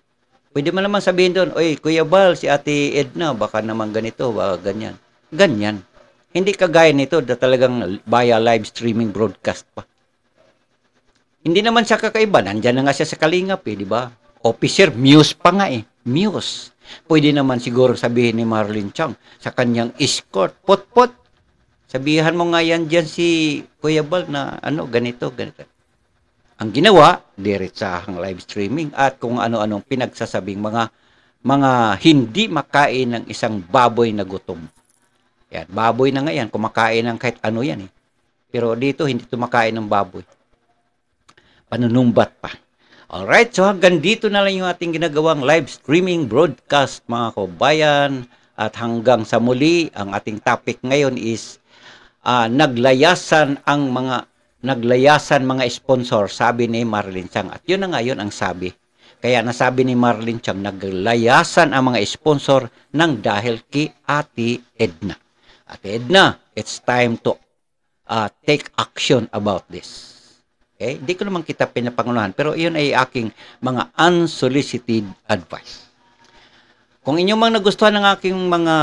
Pwede mo naman sabihin doon, oy, Kuya Bal, si Ate Edna, baka naman ganito, baka ganyan. Ganyan. Hindi kagaya nito na talagang via live streaming broadcast pa. Hindi naman siya kakaiba. Nandyan na nga siya sa Kalingap, di ba? Officer, Muse pa nga eh. Muse. Pwede naman siguro sabihin ni Marlene Chang sa kanyang escort, pot-pot. Sabihan mo nga yan dyan si Kuya Bal na ganito, ganito. Ang ginawa, diretsahang live streaming at kung ano-anong pinagsasabing mga hindi makain ng isang baboy na gutom. Yan, baboy na nga yan, kumakain ng kahit ano yan eh. Pero dito, hindi tumakain ng baboy. Panunumbat pa. Alright, so hanggang dito na lang yung ating ginagawang live streaming broadcast mga kabayan. At hanggang sa muli, ang ating topic ngayon is naglayasan mga sponsor, sabi ni Marlene Chang. At yun na nga yun ang sabi. Kaya nasabi ni Marlene Chang, naglayasan ang mga sponsor ng dahil kay Ate Edna. Ate Edna, it's time to take action about this. Okay? Hindi ko naman kita pinapangunahan, pero iyon ay aking mga unsolicited advice. Kung inyo mang nagustuhan ng aking mga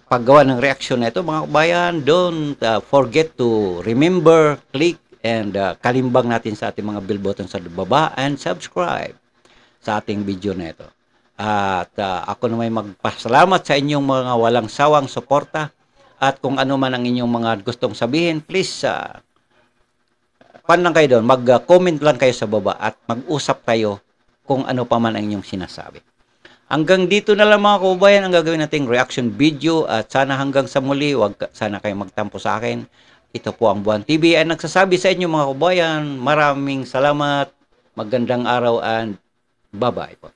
paggawa ng reaction na ito, mga kabayan, don't forget to remember, click, and kalimbang natin sa ating mga bell button sa baba and subscribe sa ating video na ito. At ako naman magpasalamat sa inyong mga walang sawang suporta. At kung ano man ang inyong mga gustong sabihin, please, pan lang kayo doon, mag-comment lang kayo sa baba at mag-usap kayo kung ano pa man ang inyong sinasabi. Hanggang dito na lang mga kaubayan ang gagawin nating reaction video at sana hanggang sa muli, sana kayo magtampo sa akin. Ito po ang Buwan TV ay nagsasabi sa inyo mga kaubayan, maraming salamat, magandang araw and bye-bye po.